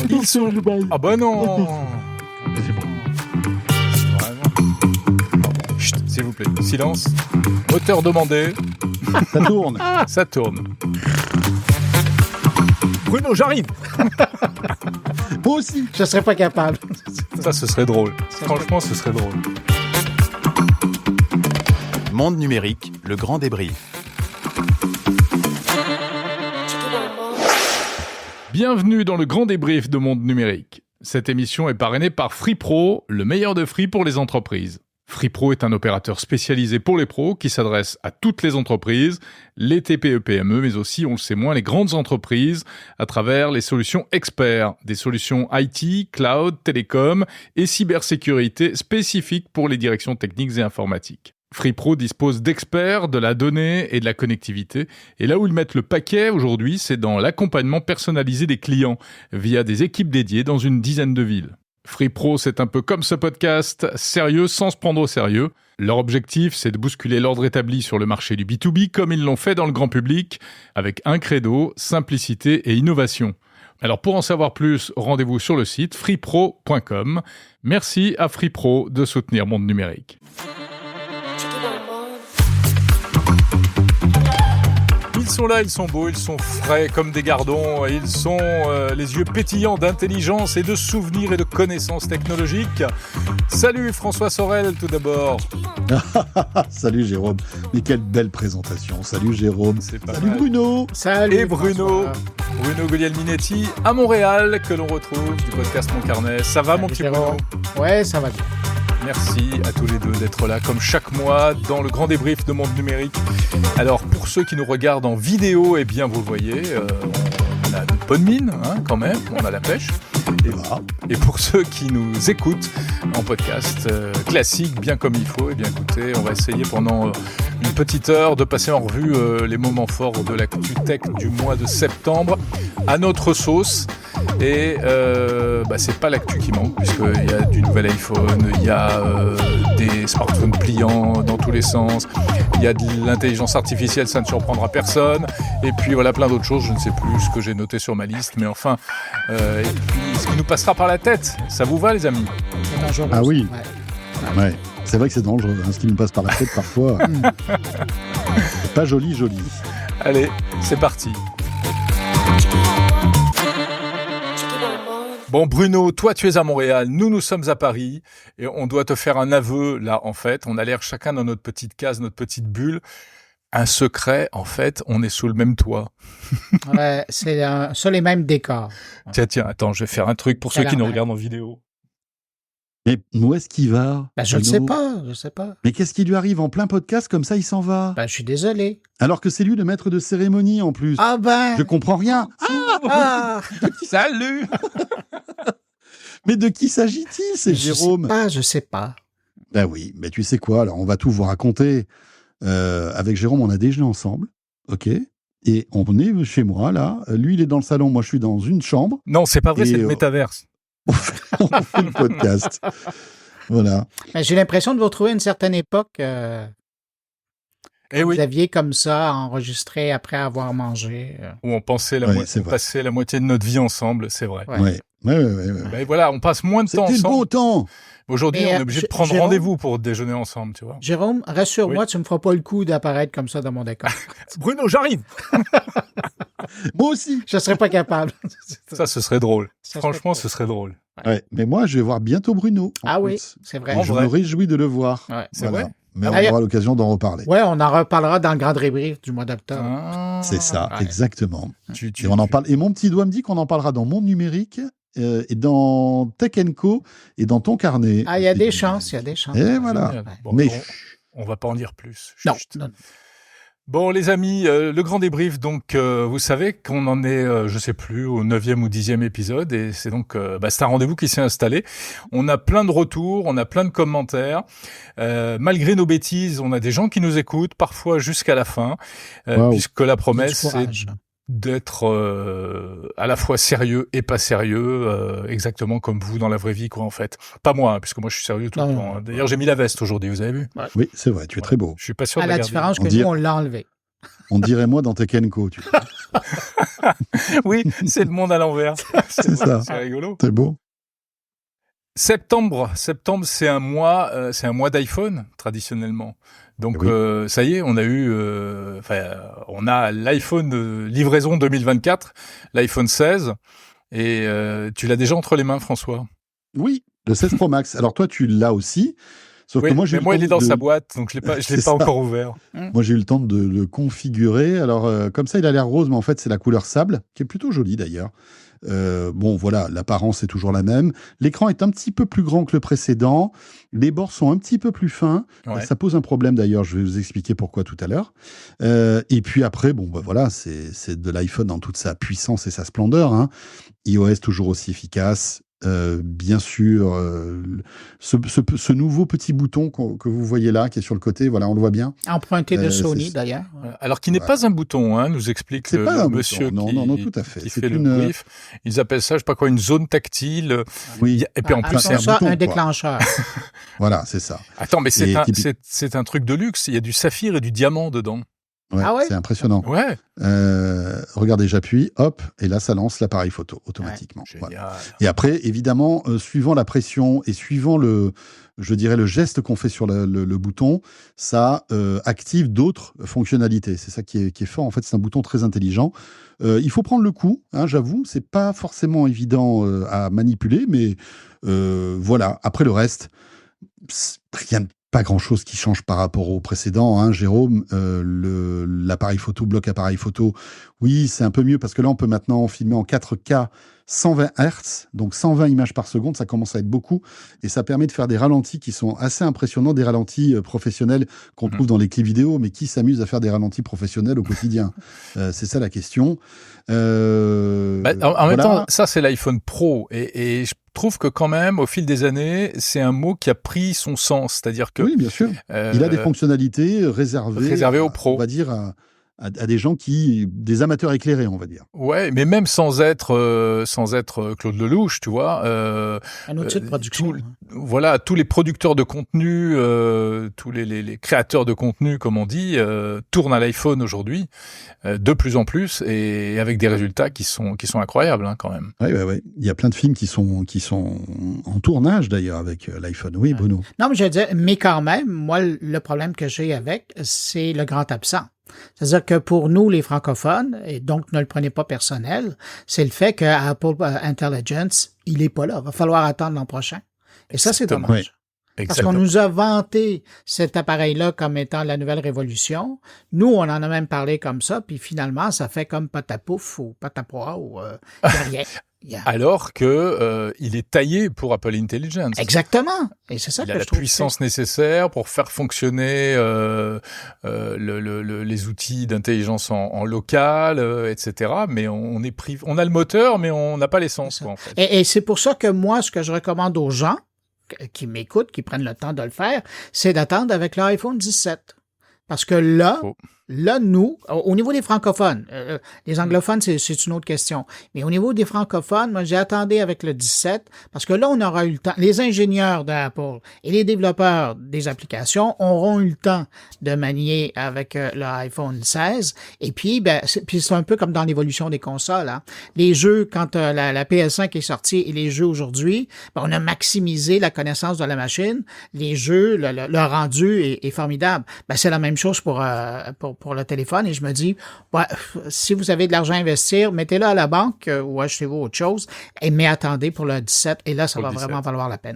Ils sont... Ah bah non. C'est bon. Vraiment. Chut, s'il vous plaît, silence. Moteur demandé. Ça tourne. Ça tourne. Bruno, j'arrive. Moi aussi. Je serais pas capable. Ça, ce serait drôle. Franchement, ce serait drôle. Monde numérique, le grand débrief. Bienvenue dans le grand débrief de Monde numérique. Cette émission est parrainée par FreePro, le meilleur de Free pour les entreprises. FreePro est un opérateur spécialisé pour les pros qui s'adresse à toutes les entreprises, les TPE-PME, mais aussi, on le sait moins, les grandes entreprises à travers les solutions experts, des solutions IT, cloud, télécom et cybersécurité spécifiques pour les directions techniques et informatiques. FreePro dispose d'experts, de la donnée et de la connectivité. Et là où ils mettent le paquet aujourd'hui, c'est dans l'accompagnement personnalisé des clients via des équipes dédiées dans une dizaine de villes. FreePro, c'est un peu comme ce podcast, sérieux sans se prendre au sérieux. Leur objectif, c'est de bousculer l'ordre établi sur le marché du B2B comme ils l'ont fait dans le grand public, avec un credo, simplicité et innovation. Alors pour en savoir plus, rendez-vous sur le site freepro.com. Merci à FreePro de soutenir Monde Numérique. Ils sont là, ils sont beaux, ils sont frais comme des gardons, ils sont les yeux pétillants d'intelligence et de souvenirs et de connaissances technologiques. Salut François Sorel tout d'abord. Salut Jérôme, mais quelle belle présentation. Salut Jérôme, salut mal. Bruno. Salut Et Bruno Guglielminetti à Montréal que l'on retrouve du podcast Mon Carnet. Ça va mon petit Bruno ? Ouais, ça va bien. Merci à tous les deux d'être là, comme chaque mois, dans le grand débrief de Monde Numérique. Alors, pour ceux qui nous regardent en vidéo, eh bien, vous le voyez, on a une bonne mine, hein, quand même, on a la pêche. Et pour ceux qui nous écoutent en podcast classique, bien comme il faut, eh bien, écoutez, on va essayer pendant une petite heure de passer en revue les moments forts de l'actu tech du mois de septembre à notre sauce. Et c'est pas l'actu qui manque, puisqu'il y a du nouvel iPhone, il y a des smartphones pliants dans tous les sens, il y a de l'intelligence artificielle, ça ne surprendra personne, et puis voilà plein d'autres choses, je ne sais plus ce que j'ai noté sur ma liste, mais enfin, et puis ce qui nous passera par la tête, ça vous va les amis ? C'est dangereux. Ah oui. Ouais. C'est vrai que c'est dangereux, hein, ce qui nous passe par la tête parfois. C'est pas joli. Allez, c'est parti. Bon Bruno, toi tu es à Montréal, nous sommes à Paris et on doit te faire un aveu là en fait, on a l'air chacun dans notre petite case, notre petite bulle. Un secret, en fait, on est sous le même toit. Ouais, c'est sur les mêmes décors. Tiens, attends, je vais faire un truc pour ceux qui nous regardent en vidéo. Mais où est-ce qu'il va Je ne Bruno sais pas. Mais qu'est-ce qui lui arrive en plein podcast comme ça, il s'en va Je suis désolé. Alors que c'est lui le maître de cérémonie en plus. Ah ben. Je comprends rien. Salut. Mais de qui s'agit-il, c'est Jérôme? Je sais pas. Ben oui, mais tu sais quoi, alors on va tout vous raconter. Avec Jérôme, on a déjeuné ensemble, ok? Et on est chez moi, là. Lui, il est dans le salon, moi je suis dans une chambre. Non, c'est pas vrai, c'est le métaverse. On fait le podcast. Voilà. J'ai l'impression de vous retrouver à une certaine époque. Eh oui. Vous aviez comme ça enregistré après avoir mangé. Où on passait la moitié de notre vie ensemble, c'est vrai. Ouais. Ben voilà, on passe moins de temps ensemble. C'était le beau temps. Aujourd'hui, on est obligé de prendre rendez-vous pour déjeuner ensemble, tu vois. Jérôme, rassure-moi, tu me feras pas le coup d'apparaître comme ça dans mon décor. Bruno, j'arrive. Moi aussi. Je serais pas capable. Ça, ce serait drôle. Franchement, ce serait drôle. Ouais. Mais moi, je vais voir bientôt Bruno. Oui, c'est vrai. Et je me réjouis de le voir. Ouais. C'est vrai. Mais on aura l'occasion d'en reparler. Ouais, on en reparlera dans le grand débrief du mois d'octobre. C'est ça, exactement. Et on en parle. Et mon petit doigt me dit qu'on en parlera dans Monde Numérique, et dans Tech & Co, et dans ton carnet. Il y a des chances, Et voilà. Bon, mais on va pas en dire plus. Non. Bon, les amis, le grand débrief, donc, vous savez qu'on en est, je sais plus, au 9e ou 10e épisode, et c'est donc, c'est un rendez-vous qui s'est installé. On a plein de retours, on a plein de commentaires. Malgré nos bêtises, on a des gens qui nous écoutent, parfois jusqu'à la fin, puisque la promesse, c'est d'être à la fois sérieux et pas sérieux, exactement comme vous dans la vraie vie, quoi, en fait. Pas moi, hein, puisque moi je suis sérieux tout le temps. D'ailleurs, j'ai mis la veste aujourd'hui, vous avez vu ? Oui, c'est vrai, tu es très beau. Je suis pas sûr de la la différence que nous, on l'a enlevé. On dirait moi dans Tech & Co, tu vois. Oui, c'est le monde à l'envers. C'est ça. C'est rigolo. C'est beau. Septembre, c'est un mois d'iPhone traditionnellement. Donc Oui. ça y est, on a l'iPhone livraison 2024, l'iPhone 16, et tu l'as déjà entre les mains, François. Oui, le 16 Pro Max. Alors toi, tu l'as aussi. Sauf Oui, que moi, j'ai mais eu moi, le il est temps dans sa boîte, donc je l'ai pas C'est ça. encore ouvert. Moi, j'ai eu le temps de le configurer. Alors, comme ça, il a l'air rose, mais en fait, c'est la couleur sable, qui est plutôt jolie d'ailleurs. Bon, voilà, l'apparence est toujours la même. L'écran est un petit peu plus grand que le précédent. Les bords sont un petit peu plus fins. Ouais. Ça pose un problème d'ailleurs. Je vais vous expliquer pourquoi tout à l'heure. Et puis après, bon, bah, voilà, c'est de l'iPhone dans toute sa puissance et sa splendeur, hein. iOS toujours aussi efficace. Bien sûr, ce nouveau petit bouton que vous voyez là, qui est sur le côté, voilà, on le voit bien. Emprunté de Sony, c'est- d'ailleurs. Alors qu'il n'est Voilà. pas un bouton, hein, nous explique C'est le pas un monsieur bouton. Non, tout à fait. qui C'est fait le une- brief. Ils appellent ça, je sais pas quoi, une zone tactile. Oui, Et puis en plus, c'est Appelons un ça bouton, un quoi. déclencheur. Voilà, c'est ça. attends, mais Et typique- c'est un truc de luxe. Il y a du saphir et du diamant dedans. Ouais, Ah ouais c'est impressionnant. Ouais. Regardez, j'appuie, hop, et là, ça lance l'appareil photo automatiquement. Génial. Voilà. Et après, évidemment, suivant la pression et suivant je dirais, le geste qu'on fait sur le bouton, ça active d'autres fonctionnalités. C'est ça qui est fort. En fait, c'est un bouton très intelligent. Il faut prendre le coup, hein, j'avoue. C'est pas forcément évident à manipuler, mais voilà. Après le reste, pas grand-chose qui change par rapport au précédent, hein, Jérôme. L'appareil photo, bloc appareil photo, oui, c'est un peu mieux parce que là, on peut maintenant filmer en 4K 120 Hz, donc 120 images par seconde, ça commence à être beaucoup, et ça permet de faire des ralentis qui sont assez impressionnants, des ralentis professionnels qu'on trouve dans les clips vidéo, mais qui s'amusent à faire des ralentis professionnels au quotidien? C'est ça la question. En même Voilà. temps, ça c'est l'iPhone Pro, et je trouve que quand même, au fil des années, c'est un mot qui a pris son sens, c'est-à-dire que Oui, bien sûr. Il a des fonctionnalités réservées aux pros. On va dire à des gens des amateurs éclairés, on va dire. Ouais, mais même sans être Claude Lelouch, tu vois. Un outil de production. Voilà, tous les producteurs de contenu, tous les créateurs de contenu, comme on dit, tournent à l'iPhone aujourd'hui, de plus en plus, et avec des résultats qui sont incroyables, hein, quand même. Ouais. Il y a plein de films qui sont en tournage d'ailleurs avec l'iPhone. Oui, Bruno. Non, mais je veux dire, mais quand même, moi, le problème que j'ai avec, c'est le grand absent. C'est-à-dire que pour nous, les francophones, et donc ne le prenez pas personnel, c'est le fait que Apple Intelligence, il est pas là. Va falloir attendre l'an prochain. Et ça, c'est Exactement. dommage. Oui. Parce qu'on nous a vanté cet appareil-là comme étant la nouvelle révolution. Nous, on en a même parlé comme ça, puis finalement, ça fait comme patapouf ou patapois ou y a rien. Alors que il est taillé pour Apple Intelligence. Exactement. Et c'est ça il que a je la trouve. puissance nécessaire pour faire fonctionner les outils d'intelligence en local, etc. Mais on a le moteur, mais on n'a pas l'essence, quoi, en fait. Et c'est pour ça que moi, ce que je recommande aux gens qui m'écoutent, qui prennent le temps de le faire, c'est d'attendre avec l'iPhone 17. Parce que là, nous, au niveau des francophones, les anglophones, c'est une autre question. Mais au niveau des francophones, moi, j'ai attendu avec le 17 parce que là, on aura eu le temps. Les ingénieurs d'Apple et les développeurs des applications auront eu le temps de manier avec l'iPhone 16. Et puis, c'est un peu comme dans l'évolution des consoles. Hein. Les jeux, quand la PS5 est sortie et les jeux aujourd'hui, on a maximisé la connaissance de la machine. Les jeux, le rendu est formidable. C'est la même chose pour le téléphone, et je me dis, si vous avez de l'argent à investir, mettez-le à la banque ou achetez-vous autre chose, mais attendez pour le 17, et là, ça va vraiment valoir la peine.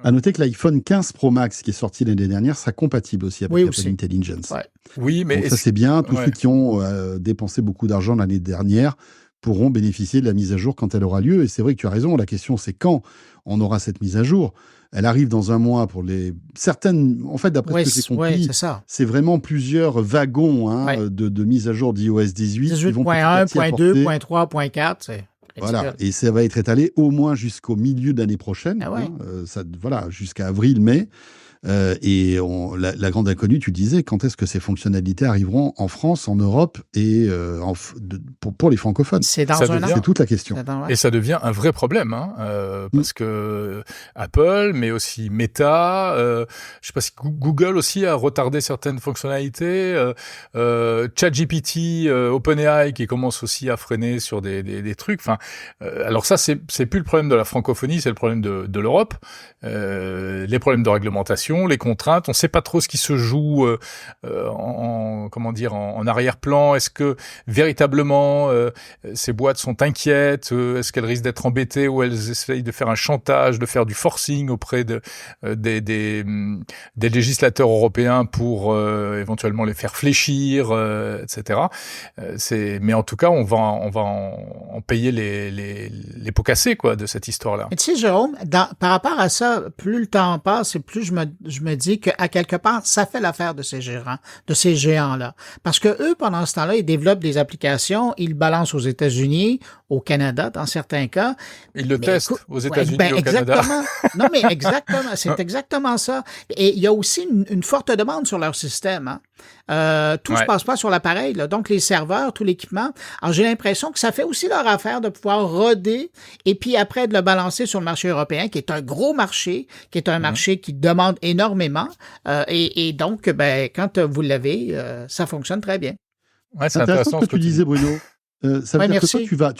À noter que l'iPhone 15 Pro Max, qui est sorti l'année dernière, sera compatible aussi avec Apple Intelligence. Ouais. Oui, mais donc ça, c'est bien. Tous ceux qui ont dépensé beaucoup d'argent l'année dernière pourront bénéficier de la mise à jour quand elle aura lieu. Et c'est vrai que tu as raison, la question, c'est quand on aura cette mise à jour. Elle arrive dans un mois pour certaines. En fait, d'après ce que j'ai compris, c'est vraiment plusieurs wagons de mise à jour d'iOS 18. 18.1, .2, .3, .4, c'est voilà, et ça va être étalé au moins jusqu'au milieu d'année prochaine. Ah ouais. Voilà, jusqu'à avril, mai. La grande inconnue, tu disais, quand est-ce que ces fonctionnalités arriveront en France, en Europe et pour les francophones? C'est dans Ça un an. C'est toute la question. Et ça devient un vrai problème, hein, parce que Apple, mais aussi Meta, je sais pas si Google aussi a retardé certaines fonctionnalités, ChatGPT, OpenAI qui commence aussi à freiner sur des trucs. Enfin, alors ça, c'est plus le problème de la francophonie, c'est le problème de l'Europe. Les problèmes de réglementation, les contraintes, on sait pas trop ce qui se joue en arrière-plan. Est-ce que véritablement ces boîtes sont inquiètes? Est-ce qu'elles risquent d'être embêtées ou elles essayent de faire un chantage, de faire du forcing auprès des législateurs européens pour éventuellement les faire fléchir, etc. Mais en tout cas, on va en payer les pots cassés, quoi, de cette histoire-là. Mais tu sais, Jérôme, par rapport à ça, plus le temps passe et plus je me dis qu'à quelque part, ça fait l'affaire de ces géants-là. Parce que eux, pendant ce temps-là, ils développent des applications, ils balancent aux États-Unis, au Canada, dans certains cas. Ils le testent aux États-Unis et au exactement. Canada. Non, mais exactement. C'est exactement ça. Et il y a aussi une forte demande sur leur système, hein. Tout se passe pas sur l'appareil, là. Donc, les serveurs, tout l'équipement. Alors, j'ai l'impression que ça fait aussi leur affaire de pouvoir roder et puis après de le balancer sur le marché européen, qui est un gros marché, qui est un marché qui demande énormément. Et donc, quand vous l'avez, ça fonctionne très bien. Ouais, c'est intéressant ce que tu disais, Bruno. Ça veut dire merci. que toi,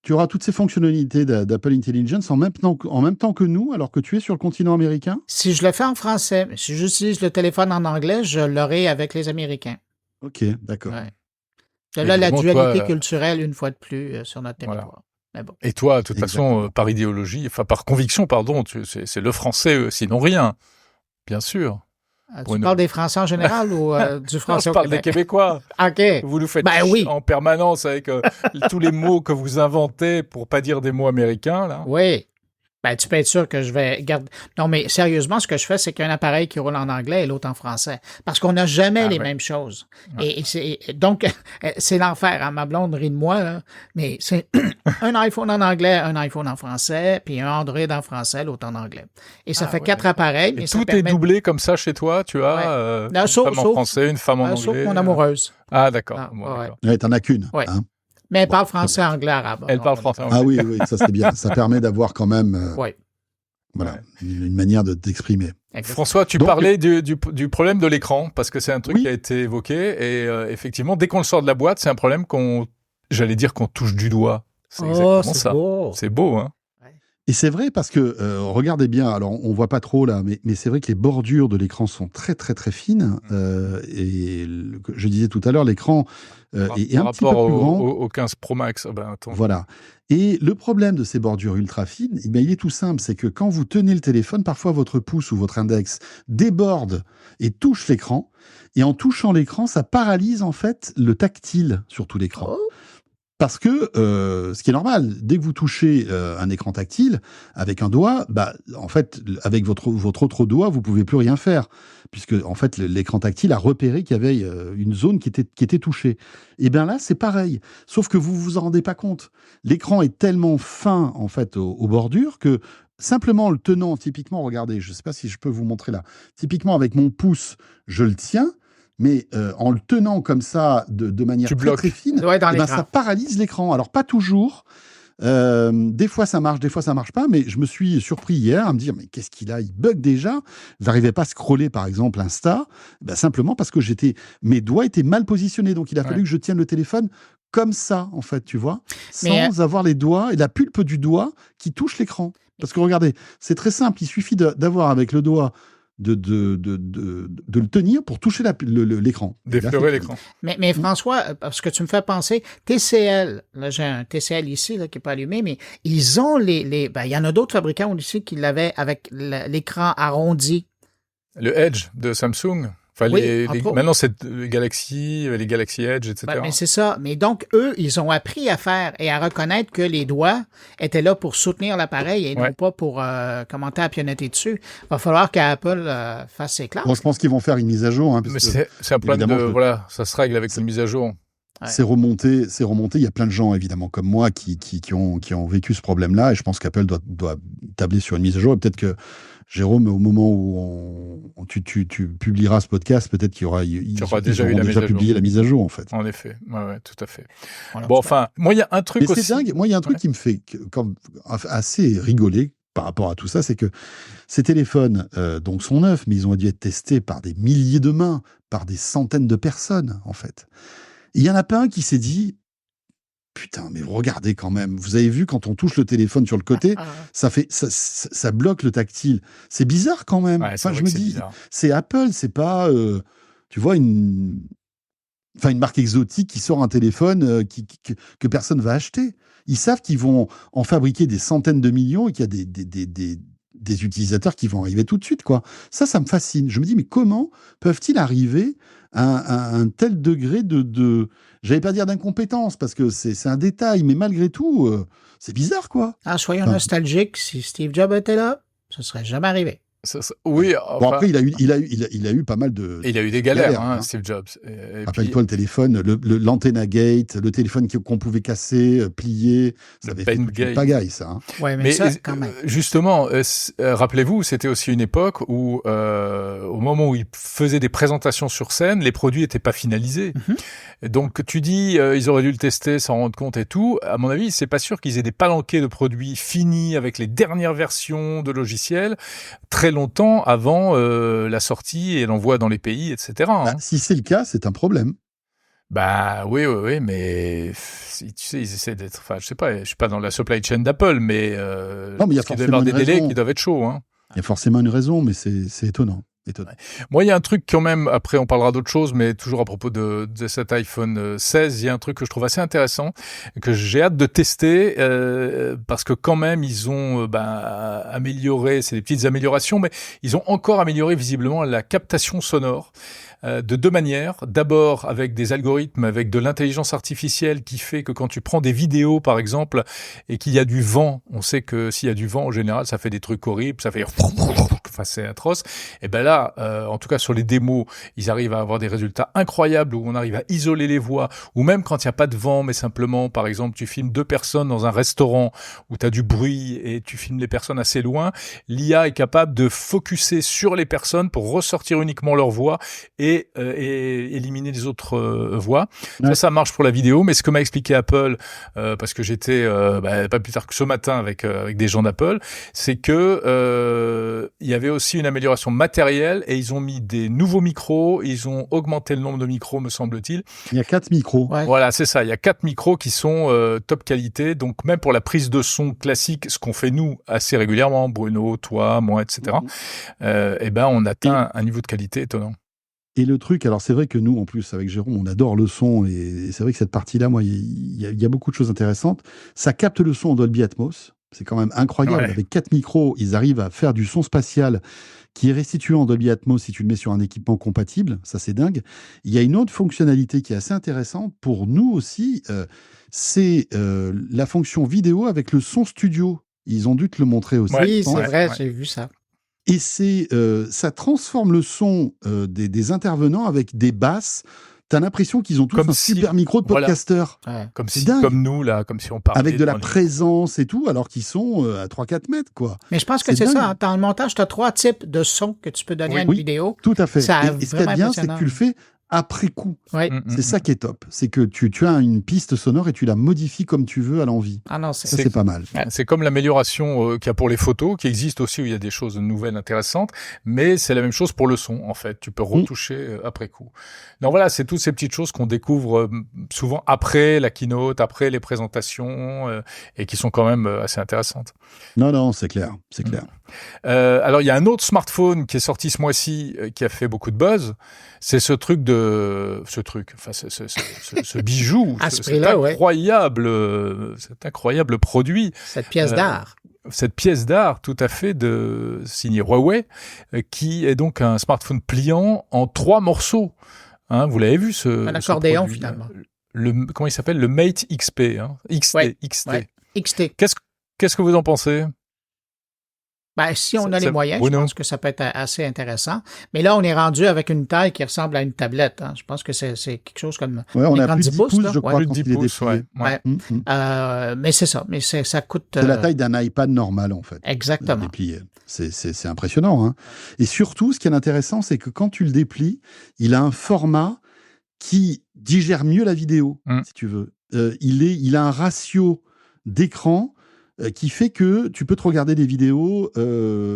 tu auras toutes ces fonctionnalités d'Apple Intelligence en même temps que nous, alors que tu es sur le continent américain? Si je le fais en français, si j'utilise le téléphone en anglais, je l'aurai avec les Américains. Ok, d'accord. Ouais. Là, la dualité culturelle, une fois de plus, sur notre territoire. Voilà. Mais bon. Et toi, de toute façon, par idéologie, enfin par conviction, pardon, c'est le français, sinon rien, bien sûr. Tu parles des Français en général ou du français je parle des Québécois. OK. Vous nous faites oui. en permanence avec tous les mots que vous inventez pour pas dire des mots américains, là. Oui. Tu peux être sûr que je vais garder... Non, mais sérieusement, ce que je fais, c'est qu'un appareil qui roule en anglais et l'autre en français. Parce qu'on n'a jamais les mêmes choses. Ouais. Donc, c'est l'enfer. Hein? Ma blonde rit de moi, là. Mais c'est un iPhone en anglais, un iPhone en français, puis un Android en français, l'autre en anglais. Et ça fait 4 appareils. Et tout est doublé comme ça chez toi, tu as une femme en français, une femme en anglais. Sauf mon amoureuse. Ah, d'accord. Ouais, t'en as qu'une. Ouais. Hein? Mais elle parle français, anglais, arabe. Elle parle français, anglais. Ah oui, ça c'est bien. Ça permet d'avoir quand même une manière de t'exprimer. François, tu parlais du problème de l'écran, parce que c'est un truc qui a été évoqué, et effectivement, dès qu'on le sort de la boîte, c'est un problème qu'on touche du doigt. C'est exactement ça. Beau. C'est beau, hein. Et c'est vrai parce que, regardez bien, alors on voit pas trop là, mais c'est vrai que les bordures de l'écran sont très très très fines. Et je disais tout à l'heure, l'écran est un petit peu plus grand. Au 15 Pro Max. Voilà. Et le problème de ces bordures ultra fines, il est tout simple, c'est que quand vous tenez le téléphone, parfois votre pouce ou votre index déborde et touche l'écran. Et en touchant l'écran, ça paralyse en fait le tactile sur tout l'écran. Parce que, ce qui est normal, dès que vous touchez un écran tactile avec un doigt, en fait, avec votre autre doigt, vous pouvez plus rien faire, puisque en fait, l'écran tactile a repéré qu'il y avait une zone qui était touchée. Et bien là, c'est pareil, sauf que vous vous en rendez pas compte. L'écran est tellement fin en fait aux bordures que simplement le tenant, typiquement, regardez, je sais pas si je peux vous montrer là. Typiquement avec mon pouce, je le tiens. Mais en le tenant comme ça, de manière très, très fine, ça paralyse l'écran. Alors, pas toujours. Des fois, ça marche, des fois, ça marche pas. Mais je me suis surpris hier à me dire, mais qu'est-ce qu'il a? Il bug déjà. J'arrivais pas à scroller, par exemple, Insta. Simplement parce que mes doigts étaient mal positionnés. Donc, il a fallu que je tienne le téléphone comme ça, en fait, tu vois, sans avoir les doigts et la pulpe du doigt qui touche l'écran. Parce que regardez, c'est très simple. Il suffit d'avoir avec le doigt de le tenir pour toucher l'écran. D'effleurer l'écran. Mais François, parce que tu me fais penser, TCL, là j'ai un TCL ici là, qui n'est pas allumé, mais ils ont il y en a d'autres fabricants aussi qui l'avaient avec l'écran arrondi. Le Edge de Samsung. Enfin, maintenant, c'est les Galaxy Edge, etc. Mais c'est ça. Mais donc, eux, ils ont appris à faire et à reconnaître que les doigts étaient là pour soutenir l'appareil et non pas pour commenter à pianoter dessus. Il va falloir qu'Apple fasse ses classes. Bon, je pense qu'ils vont faire une mise à jour. Hein, mais c'est un problème ça se règle avec une mise à jour. C'est remonté. Il y a plein de gens, évidemment, comme moi, qui ont vécu ce problème-là. Et je pense qu'Apple doit tabler sur une mise à jour. Et peut-être que, Jérôme, au moment où tu publieras ce podcast, peut-être qu'ils auront déjà publié la mise à jour, en fait. En effet. Ouais, tout à fait. Voilà, bon, enfin, moi, il y a un truc aussi. C'est dingue. Moi, il y a un truc qui me fait assez rigoler par rapport à tout ça, c'est que ces téléphones, donc, sont neufs, mais ils ont dû être testés par des milliers de mains, par des centaines de personnes, en fait. Il y en a pas un qui s'est dit « Putain, mais regardez quand même, vous avez vu quand on touche le téléphone sur le côté, ça bloque le tactile. C'est bizarre quand même. » Enfin, je me dis, c'est Apple, c'est pas, tu vois, une marque exotique qui sort un téléphone que personne va acheter. Ils savent qu'ils vont en fabriquer des centaines de millions et qu'il y a des utilisateurs qui vont arriver tout de suite, quoi. Ça me fascine. Je me dis, mais comment peuvent-ils arriver à un tel degré j'allais pas dire d'incompétence, parce que c'est un détail, mais malgré tout, c'est bizarre, quoi. Soyons nostalgiques, si Steve Jobs était là, ça serait jamais arrivé. Oui. Bon, après, il a eu pas mal de. Il a eu des galères, Steve Jobs. Rappelle-toi le téléphone, l'Antenna Gate, le téléphone qu'on pouvait casser, plier. Ça avait fait une pagaille, ça. Hein. Ouais, mais ça, quand même. Justement, rappelez-vous, c'était aussi une époque où, au moment où il faisait des présentations sur scène, les produits n'étaient pas finalisés. Mm-hmm. Donc, tu dis, ils auraient dû le tester, s'en rendre compte et tout. À mon avis, c'est pas sûr qu'ils aient des palanquets de produits finis avec les dernières versions de logiciels très longtemps avant la sortie et l'envoi dans les pays, etc. Hein. Si c'est le cas, c'est un problème. Bah oui, mais tu sais, ils essaient d'être. Enfin, je sais pas, je suis pas dans la supply chain d'Apple, mais non, mais il y a doit y avoir des délais qui doivent être chauds. Hein. Il y a forcément une raison, mais c'est étonnant. Ouais. Moi, il y a un truc quand même, après on parlera d'autre chose, mais toujours à propos de cet iPhone 16, il y a un truc que je trouve assez intéressant, que j'ai hâte de tester, parce que quand même, ils ont amélioré, c'est des petites améliorations, mais ils ont encore amélioré visiblement la captation sonore. De deux manières. D'abord, avec des algorithmes, avec de l'intelligence artificielle qui fait que quand tu prends des vidéos, par exemple, et qu'il y a du vent, on sait que s'il y a du vent, en général, ça fait des trucs horribles, ça fait... Enfin, c'est atroce. Et ben là, en tout cas, sur les démos, ils arrivent à avoir des résultats incroyables où on arrive à isoler les voix, ou même quand il n'y a pas de vent, mais simplement, par exemple, tu filmes deux personnes dans un restaurant où tu as du bruit et tu filmes les personnes assez loin, l'IA est capable de focuser sur les personnes pour ressortir uniquement leur voix et éliminer les autres voix. Ouais. Ça marche pour la vidéo, mais ce que m'a expliqué Apple, parce que j'étais pas plus tard que ce matin avec des gens d'Apple, c'est que il y avait aussi une amélioration matérielle et ils ont mis des nouveaux micros, ils ont augmenté le nombre de micros, me semble-t-il. Il y a 4 micros. Ouais. Voilà, c'est ça. Il y a 4 micros qui sont top qualité. Donc même pour la prise de son classique, ce qu'on fait nous assez régulièrement, Bruno, toi, moi, etc. On atteint un niveau de qualité étonnant. Et le truc, alors c'est vrai que nous, en plus, avec Jérôme, on adore le son, et c'est vrai que cette partie-là, moi, il y a beaucoup de choses intéressantes. Ça capte le son en Dolby Atmos. C'est quand même incroyable. Ouais. Avec 4 micros, ils arrivent à faire du son spatial qui est restitué en Dolby Atmos si tu le mets sur un équipement compatible. Ça, c'est dingue. Il y a une autre fonctionnalité qui est assez intéressante pour nous aussi. C'est la fonction vidéo avec le son studio. Ils ont dû te le montrer aussi. Oui, c'est vrai, j'ai vu ça. Et ça transforme le son des intervenants avec des basses. T'as l'impression qu'ils ont tous un super micro de podcasteur. Voilà. Ouais. Comme nous, là, comme si on parlait. Avec de la présence et tout, alors qu'ils sont à 3-4 mètres, quoi. Mais je pense que c'est ça. Dans le montage, tu as 3 types de sons que tu peux donner à une vidéo. Tout à fait. Et ce qui est bien, c'est que tu le fais après coup. Oui. C'est ça qui est top. C'est que tu as une piste sonore et tu la modifies comme tu veux à l'envie. Ah non, c'est pas mal. C'est comme l'amélioration qu'il y a pour les photos, qui existe aussi où il y a des choses nouvelles intéressantes, mais c'est la même chose pour le son, en fait. Tu peux retoucher après coup. Donc voilà, c'est toutes ces petites choses qu'on découvre souvent après la keynote, après les présentations, et qui sont quand même assez intéressantes. Non, c'est clair. C'est clair. Alors, il y a un autre smartphone qui est sorti ce mois-ci, qui a fait beaucoup de buzz. C'est ce bijou, cet incroyable produit. Cette pièce d'art. Cette pièce d'art, tout à fait, signée Huawei, qui est donc un smartphone pliant en 3 morceaux. Hein, vous l'avez vu, un accordéon, finalement. Comment il s'appelle? Le Mate XP, hein? XT. Ouais. XT. Qu'est-ce que vous en pensez? Ben, si on a les moyens, Bruno. je pense que ça peut être assez intéressant. Mais là, on est rendu avec une taille qui ressemble à une tablette. Hein. Je pense que c'est quelque chose comme Ouais, on a l'écran plus de 10 pouces, là. je crois, Plus de quand 10 il est pouces, déplié. ouais. Mais c'est ça. Mais ça coûte... C'est la taille d'un iPad normal, en fait. Exactement. Déplié. C'est impressionnant. Hein. Et surtout, ce qui est intéressant, c'est que quand tu le déplies, il a un format qui digère mieux la vidéo, si tu veux. Il a un ratio d'écran qui fait que tu peux te regarder des vidéos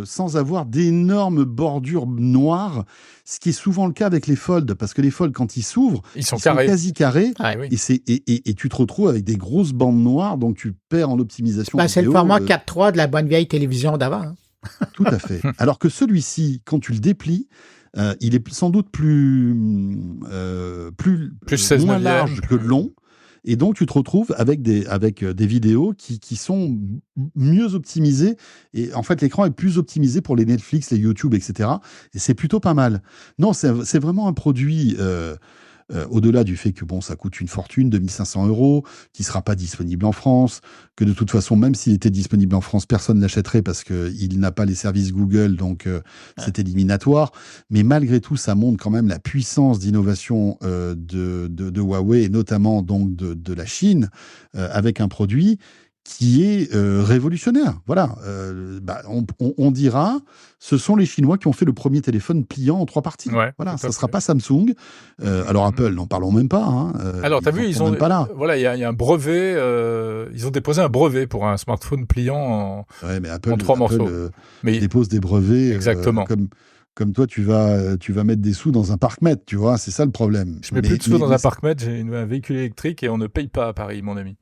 sans avoir d'énormes bordures noires, ce qui est souvent le cas avec les Fold, parce que les Fold, quand ils s'ouvrent, Ils sont carrés. quasi carrés, Ouais. Oui. et tu te retrouves avec des grosses bandes noires, donc tu perds en optimisation Ben, c'est le vidéo. format 4.3 de la bonne vieille télévision d'avant. Hein. Tout à fait. Alors que celui-ci, quand tu le déplies, il est sans doute Plus 16 moins neuvième. large que long. Et donc, tu te retrouves avec des vidéos qui sont mieux optimisées. Et en fait, l'écran est plus optimisé pour les Netflix, les YouTube, etc. Et c'est plutôt pas mal. Non, c'est vraiment un produit... au-delà du fait que bon, ça coûte une fortune, 2 500 €, qui sera pas disponible en France, que de toute façon, même s'il était disponible en France, personne l'achèterait parce qu'il n'a pas les services Google, donc c'est éliminatoire. Mais malgré tout, ça montre quand même la puissance d'innovation de Huawei, et notamment donc de la Chine, avec un produit qui est révolutionnaire. Voilà. On dira, ce sont les Chinois qui ont fait le premier téléphone pliant en 3 parties. Ouais, Voilà, tout à ça ne fait. sera pas Samsung. Alors Apple, n'en parlons même pas. Hein. Alors, t'as vu, en ils sont ont même pas là. voilà, il y a un brevet. Ils ont déposé un brevet pour un smartphone pliant. Ouais, mais Apple, en 3 morceaux. Mais dépose des brevets. Exactement. Comme toi, tu vas mettre des sous dans un parc-mètre, tu vois. C'est ça le problème. je mets plus de sous dans un parc-mètre. J'ai un véhicule électrique et on ne paye pas à Paris, mon ami.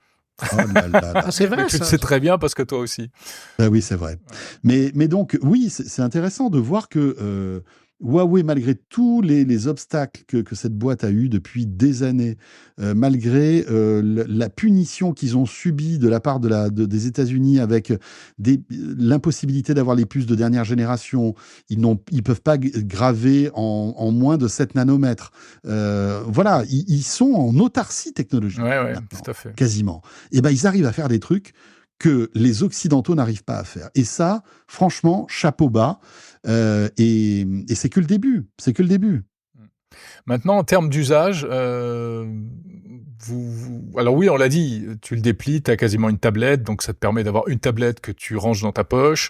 Oh là là là. Ah, c'est vrai, Mais tu ça. le sais très bien parce que toi aussi. Ah oui, c'est vrai. Mais donc, oui, c'est intéressant de voir que Huawei, malgré tous les obstacles que cette boîte a eu depuis des années, malgré la punition qu'ils ont subie de la part des États-Unis avec l'impossibilité d'avoir les puces de dernière génération, ils peuvent pas graver en moins de 7 nanomètres. Voilà, ils sont en autarcie technologique. Ouais, maintenant, tout à fait. quasiment. Et ben, ils arrivent à faire des trucs que les Occidentaux n'arrivent pas à faire. Et ça, franchement, chapeau bas. Et c'est que le début. C'est que le début. Maintenant, en termes d'usage, alors oui, on l'a dit, tu le déplies, tu as quasiment une tablette, donc ça te permet d'avoir une tablette que tu ranges dans ta poche.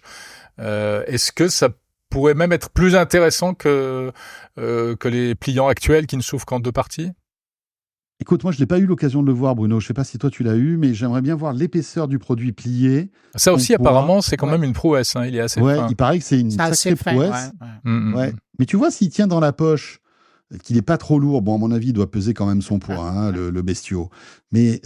Est-ce que ça pourrait même être plus intéressant que les pliants actuels qui ne s'ouvrent qu'en 2 parties ? Écoute, moi, je n'ai pas eu l'occasion de le voir, Bruno. Je ne sais pas si toi, tu l'as eu, mais j'aimerais bien voir l'épaisseur du produit plié. Ça aussi, On pourra- apparemment, c'est quand même une prouesse. Hein, il est assez Ouais, fin. il paraît que c'est une C'est assez sacrée fin. prouesse. Ouais. Ouais. Mais tu vois, s'il tient dans la poche, qu'il n'est pas trop lourd, bon, à mon avis, il doit peser quand même son poids, hein, le bestiau. Mais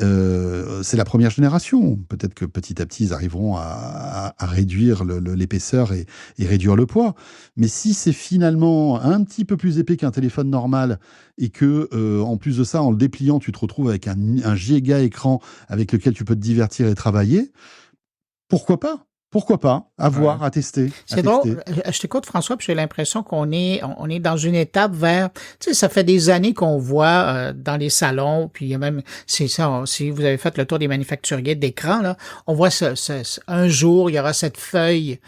c'est la première génération. Peut-être que petit à petit, ils arriveront à réduire l'épaisseur et réduire le poids. Mais si c'est finalement un petit peu plus épais qu'un téléphone normal et que, en plus de ça, en le dépliant, tu te retrouves avec un giga écran avec lequel tu peux te divertir et travailler, pourquoi pas ? Pourquoi pas? À voir, à tester. C'est drôle. Je t'écoute, François, puis j'ai l'impression qu'on est dans une étape vers... Tu sais, ça fait des années qu'on voit dans les salons, puis il y a même... C'est ça, si vous avez fait le tour des manufacturiers d'écran, là, on voit un jour, il y aura cette feuille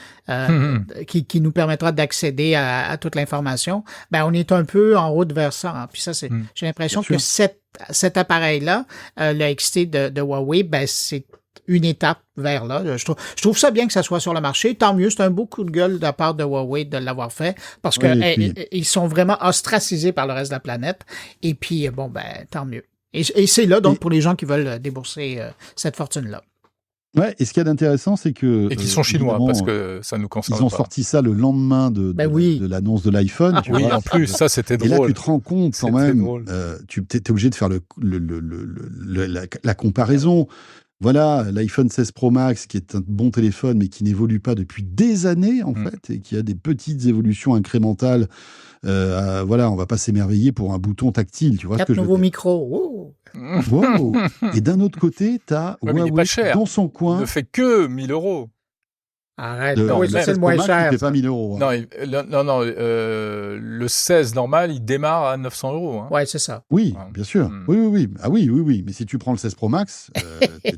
qui nous permettra d'accéder à toute l'information. Ben, on est un peu en route vers ça. Hein. Puis ça, j'ai l'impression que cet appareil-là, le XT de Huawei, ben, c'est une étape vers là. Je trouve ça bien que ça soit sur le marché. Tant mieux, c'est un beau coup de gueule de la part de Huawei de l'avoir fait parce que ils sont vraiment ostracisés par le reste de la planète. Et puis, bon, ben, tant mieux. Et c'est là, donc, pour les gens qui veulent débourser cette fortune-là. Ouais, et ce qu'il y a d'intéressant, c'est que... Et qui sont chinois, parce que ça nous concerne Ils ont pas. sorti ça le lendemain de l'annonce de l'iPhone. Ah, oui, en plus, ça, c'était drôle. Et là, tu te rends compte quand même, tu es obligé de faire la comparaison. Voilà, l'iPhone 16 Pro Max, qui est un bon téléphone, mais qui n'évolue pas depuis des années, en fait, et qui a des petites évolutions incrémentales. Voilà, on va pas s'émerveiller pour un bouton tactile, tu vois 4 ce que je veux nouveaux dire. micros. Wow. Et d'un autre côté, tu as Ouais, mais il est Huawei pas cher. dans son Il coin. ne fait que 1 000 €. Arrête. Le Oui, ça, c'est 16 le Pro moins Max, cher. il fait pas 1000 euros. Non, le 16 normal, il démarre à 900 euros. Hein. Oui, c'est ça. Oui, Ouais. bien sûr. Mm. Oui. Ah oui. Mais si tu prends le 16 Pro Max,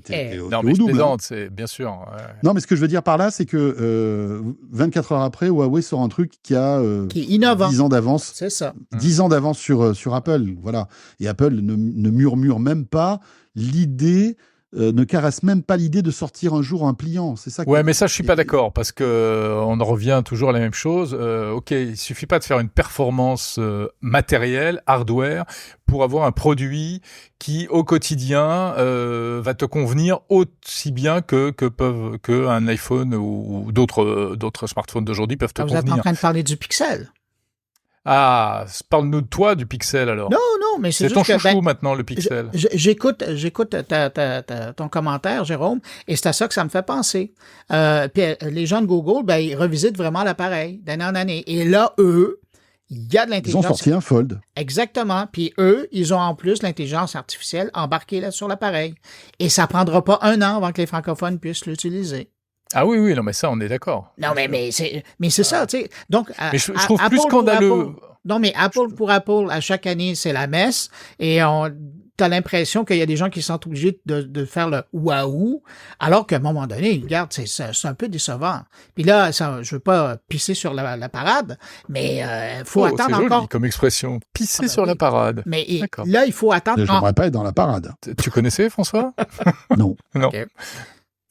t'es Non, au mais je double. plaisante, c'est bien sûr. Ouais. Non, mais ce que je veux dire par là, c'est que 24 heures après, Huawei sort un truc qui a Qui est innovant. 10 ans d'avance. C'est ça. 10 ans d'avance sur Apple. Voilà. Et Apple ne murmure même pas l'idée, ne caresse même pas l'idée de sortir un jour un pliant. C'est ça. Ouais, mais ça, je suis pas d'accord parce que on en revient toujours à la même chose. Ok, il suffit pas de faire une performance matérielle, hardware, pour avoir un produit qui, au quotidien, va te convenir aussi bien que un iPhone ou d'autres smartphones d'aujourd'hui peuvent te Vous êtes en convenir. train de parler du Pixel. Ah, parle-nous de toi, du Pixel alors. Non, mais c'est C'est ton juste que... chouchou maintenant, le Pixel. J'écoute ton commentaire, Jérôme, et c'est à ça que ça me fait penser. Puis les gens de Google, ils revisitent vraiment l'appareil d'année en année. Et là, eux, il y a de Ils ont l'intelligence. sorti un Fold. Exactement. Puis eux, ils ont en plus l'intelligence artificielle embarquée là sur l'appareil. Et ça prendra pas un an avant que les francophones puissent l'utiliser. Ah oui, non, mais ça, on est d'accord. Non, mais c'est ça, tu sais. Donc, Mais je trouve plus scandaleux. Non, mais Apple pour Apple, à chaque année, c'est la messe. Et t'as l'impression qu'il y a des gens qui sont obligés de faire le waouh, alors qu'à un moment donné, regarde, c'est un peu décevant. Puis là, je veux pas pisser sur la parade, mais faut attendre c'est joli encore. comme expression. Pisser sur oui. la parade. Mais D'accord. là, il faut attendre. J'aimerais pas être dans la parade. Tu connaissais, François? Non. Non. Ok.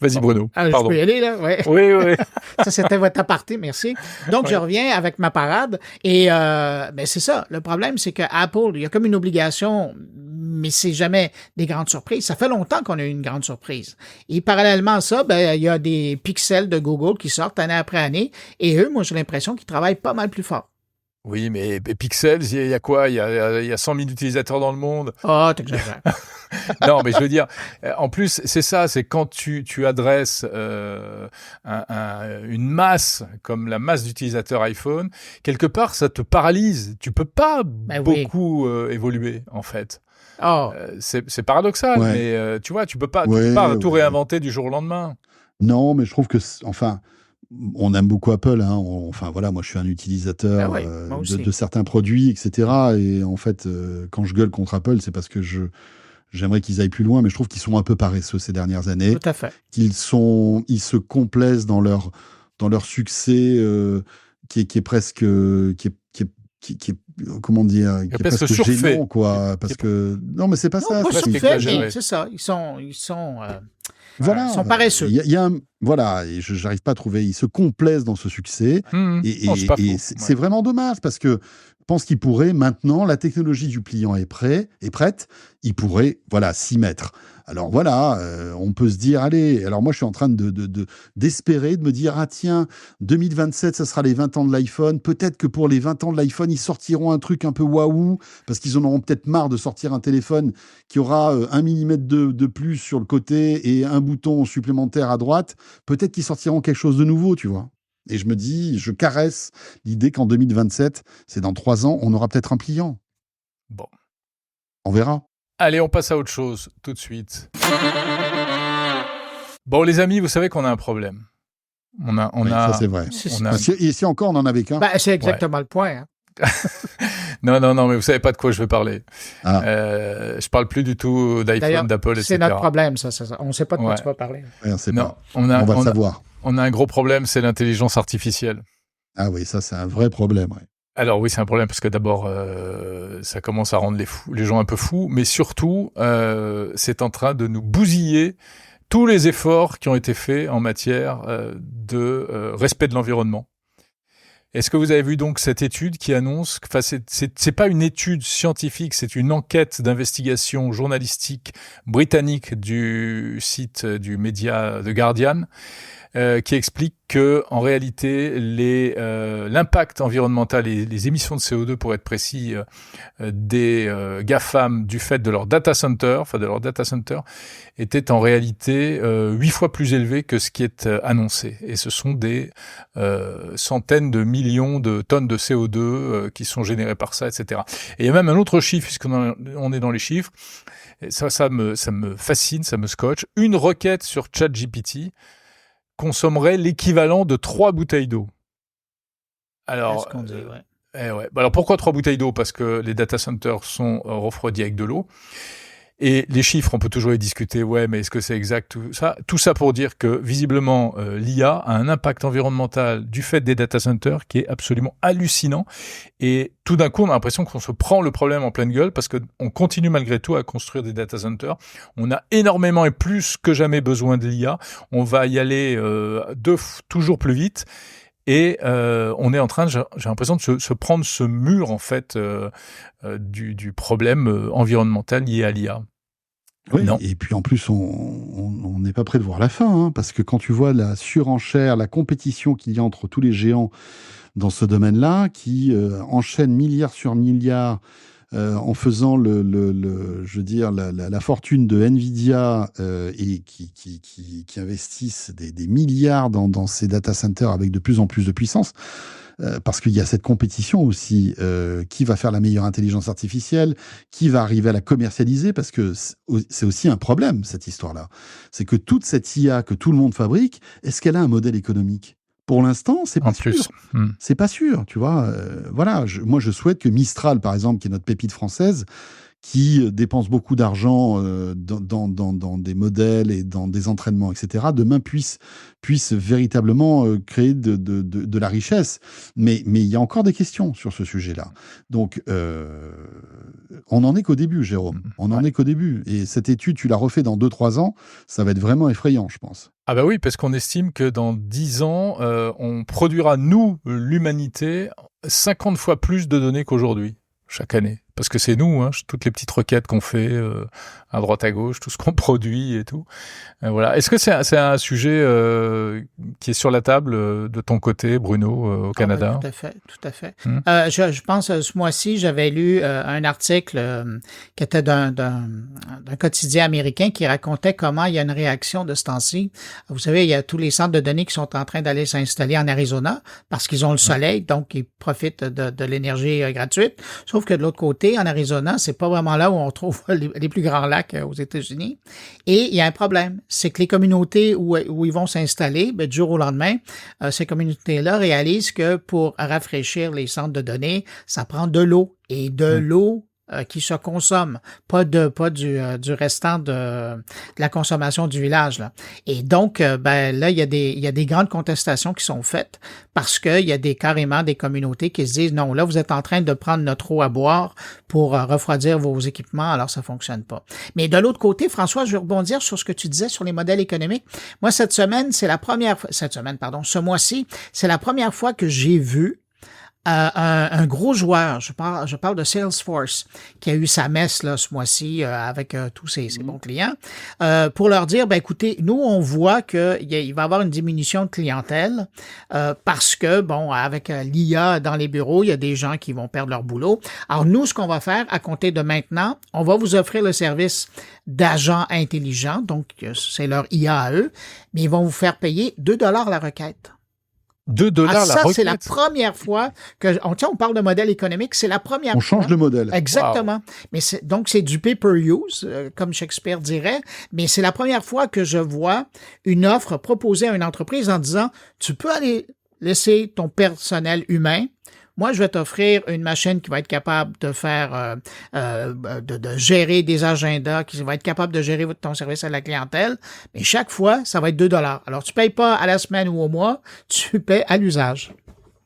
Vas-y, Bruno. Je Pardon. peux y aller, là? Ouais. Oui. Ça, c'était votre aparté, merci. Donc, je reviens avec ma parade. Et c'est ça. Le problème, c'est que Apple, il y a comme une obligation, mais c'est jamais des grandes surprises. Ça fait longtemps qu'on a eu une grande surprise. Et parallèlement à ça, il y a des pixels de Google qui sortent année après année. Et eux, moi, j'ai l'impression qu'ils travaillent pas mal plus fort. Oui, mais Pixels, il y a quoi? Il y a 100 000 utilisateurs dans le monde. Oh, t'exagères. Non, mais je veux dire, en plus, c'est ça, c'est quand tu adresses une masse comme la masse d'utilisateurs iPhone, quelque part, ça te paralyse. Tu peux pas beaucoup évoluer, en fait. Oh. C'est paradoxal, mais tu vois, tu peux pas tout réinventer du jour au lendemain. Non, mais je trouve que, on aime beaucoup Apple. Hein. Moi, je suis un utilisateur de certains produits, etc. Et en fait, quand je gueule contre Apple, c'est parce que j'aimerais qu'ils aillent plus loin, mais je trouve qu'ils sont un peu paresseux ces dernières années. Tout à fait. Ils se complaisent dans leur succès qui est presque comment dire, qui est presque gênant, quoi. Parce que non, mais c'est pas ça. Pas surfait, mais c'est ça. Ils sont paresseux. Il y a voilà, et j'arrive pas à trouver. Ils se complaisent dans ce succès, et c'est vraiment dommage parce que je pense qu'ils pourraient maintenant, la technologie du pliant est prête, ils pourraient s'y mettre. Alors voilà, on peut se dire, allez, alors moi je suis en train d'espérer, de me dire, ah tiens, 2027, ça sera les 20 ans de l'iPhone, peut-être que pour les 20 ans de l'iPhone, ils sortiront un truc un peu waouh, parce qu'ils en auront peut-être marre de sortir un téléphone qui aura 1 mm de plus sur le côté et un bouton supplémentaire à droite, peut-être qu'ils sortiront quelque chose de nouveau, tu vois. Et je me dis, je caresse l'idée qu'en 2027, c'est dans 3 ans, on aura peut-être un pliant. Bon. On verra. Allez, on passe à autre chose, tout de suite. Bon, les amis, vous savez qu'on a un problème. Ça, c'est vrai. Ici encore, on n'en avait qu'un. C'est exactement le point. Hein. Non, mais vous savez pas de quoi je veux parler. Je parle plus du tout d'iPhone, d'Apple, etc. C'est notre problème, ça. On ne sait pas de quoi tu vas parler. On va le savoir. On a un gros problème, c'est l'intelligence artificielle. Ah oui, ça, c'est un vrai problème, ouais. Alors oui, c'est un problème parce que d'abord, ça commence à rendre les gens un peu fous, mais surtout, c'est en train de nous bousiller tous les efforts qui ont été faits en matière de respect de l'environnement. Est-ce que vous avez vu donc cette étude qui annonce, c'est pas une étude scientifique, c'est une enquête d'investigation journalistique britannique du site du média The Guardian, qui explique que en réalité l'impact environnemental et les émissions de CO2 pour être précis des GAFAM du fait de leur data center, étaient en réalité 8 fois plus élevés que ce qui est annoncé. Et ce sont des centaines de millions de tonnes de CO2 qui sont générées par ça, etc. Et il y a même un autre chiffre, puisqu'on est dans les chiffres, et ça me fascine, ça me scotche. Une requête sur ChatGPT consommerait l'équivalent de 3 bouteilles d'eau. Alors, C'est ce qu'on dit, ouais. Ouais. Alors pourquoi 3 bouteilles d'eau? Parce que les data centers sont refroidis avec de l'eau. Et les chiffres, on peut toujours les discuter. Ouais, mais est-ce que c'est exact tout ça? Tout ça pour dire que visiblement, l'IA a un impact environnemental du fait des data centers qui est absolument hallucinant. Et tout d'un coup, on a l'impression qu'on se prend le problème en pleine gueule parce qu'on continue malgré tout à construire des data centers. On a énormément et plus que jamais besoin de l'IA. On va y aller toujours plus vite. Et on est en train, j'ai l'impression de se prendre ce mur en fait du problème environnemental lié à l'IA. Oui, Non. et puis en plus, on n'est pas près de voir la fin, hein, parce que quand tu vois la surenchère, la compétition qu'il y a entre tous les géants dans ce domaine-là, qui enchaînent milliards sur milliards en faisant je veux dire, la fortune de Nvidia et qui investissent des milliards dans ces data centers avec de plus en plus de puissance. Parce qu'il y a cette compétition aussi, qui va faire la meilleure intelligence artificielle, qui va arriver à la commercialiser, parce que c'est aussi un problème, cette histoire-là. C'est que toute cette IA que tout le monde fabrique, est-ce qu'elle a un modèle économique? Pour l'instant, c'est pas sûr. C'est pas sûr, tu vois. Voilà, moi je souhaite que Mistral, par exemple, qui est notre pépite française, qui dépense beaucoup d'argent dans des modèles et dans des entraînements, etc., demain puisse véritablement créer de la richesse. Mais il y a encore des questions sur ce sujet-là. Donc, on n'en est qu'au début, Jérôme. On n'en est qu'au début. Et cette étude, tu l'as refait dans 2-3 ans, ça va être vraiment effrayant, je pense. Ah bah oui, parce qu'on estime que dans 10 ans, on produira, nous, l'humanité, 50 fois plus de données qu'aujourd'hui, chaque année. Parce que c'est nous, hein, toutes les petites requêtes qu'on fait à droite à gauche, tout ce qu'on produit et tout. Voilà. Est-ce que c'est un sujet qui est sur la table de ton côté, Bruno, au Canada? Oui, tout à fait. Je pense ce mois-ci, j'avais lu un article qui était d'un quotidien américain qui racontait comment il y a une réaction de ce temps-ci. Vous savez, il y a tous les centres de données qui sont en train d'aller s'installer en Arizona parce qu'ils ont le soleil, donc ils profitent de l'énergie gratuite. Sauf que de l'autre côté, en Arizona, c'est pas vraiment là où on trouve les plus grands lacs aux États-Unis. Et il y a un problème, c'est que les communautés où ils vont s'installer, du jour au lendemain, ces communautés-là réalisent que pour rafraîchir les centres de données, ça prend de l'eau. Et de l'eau qui se consomme, pas du restant de la consommation du village, là. Et donc, là, il y a des grandes contestations qui sont faites parce que il y a carrément des communautés qui se disent non, là, vous êtes en train de prendre notre eau à boire pour refroidir vos équipements, alors ça fonctionne pas. Mais de l'autre côté, François, je veux rebondir sur ce que tu disais sur les modèles économiques. Moi, ce mois-ci, c'est la première fois que j'ai vu un gros joueur, je parle de Salesforce, qui a eu sa messe là ce mois-ci avec tous ses bons clients, pour leur dire, écoutez, nous on voit que il va y avoir une diminution de clientèle parce que avec l'IA dans les bureaux, il y a des gens qui vont perdre leur boulot. Alors nous, ce qu'on va faire à compter de maintenant, on va vous offrir le service d'agents intelligents, donc c'est leur IA à eux, mais ils vont vous faire payer $2 la requête. $2 la requête. Ça, c'est la première fois on parle de modèle économique, c'est la première fois. On change de modèle. Exactement. Wow. Mais donc, c'est du pay-per-use, comme Shakespeare dirait, mais c'est la première fois que je vois une offre proposée à une entreprise en disant, tu peux aller laisser ton personnel humain. Moi, je vais t'offrir une machine qui va être capable de faire, de gérer des agendas, qui va être capable de gérer ton service à la clientèle. Mais chaque fois, ça va être $2. Alors, tu payes pas à la semaine ou au mois, tu paies à l'usage.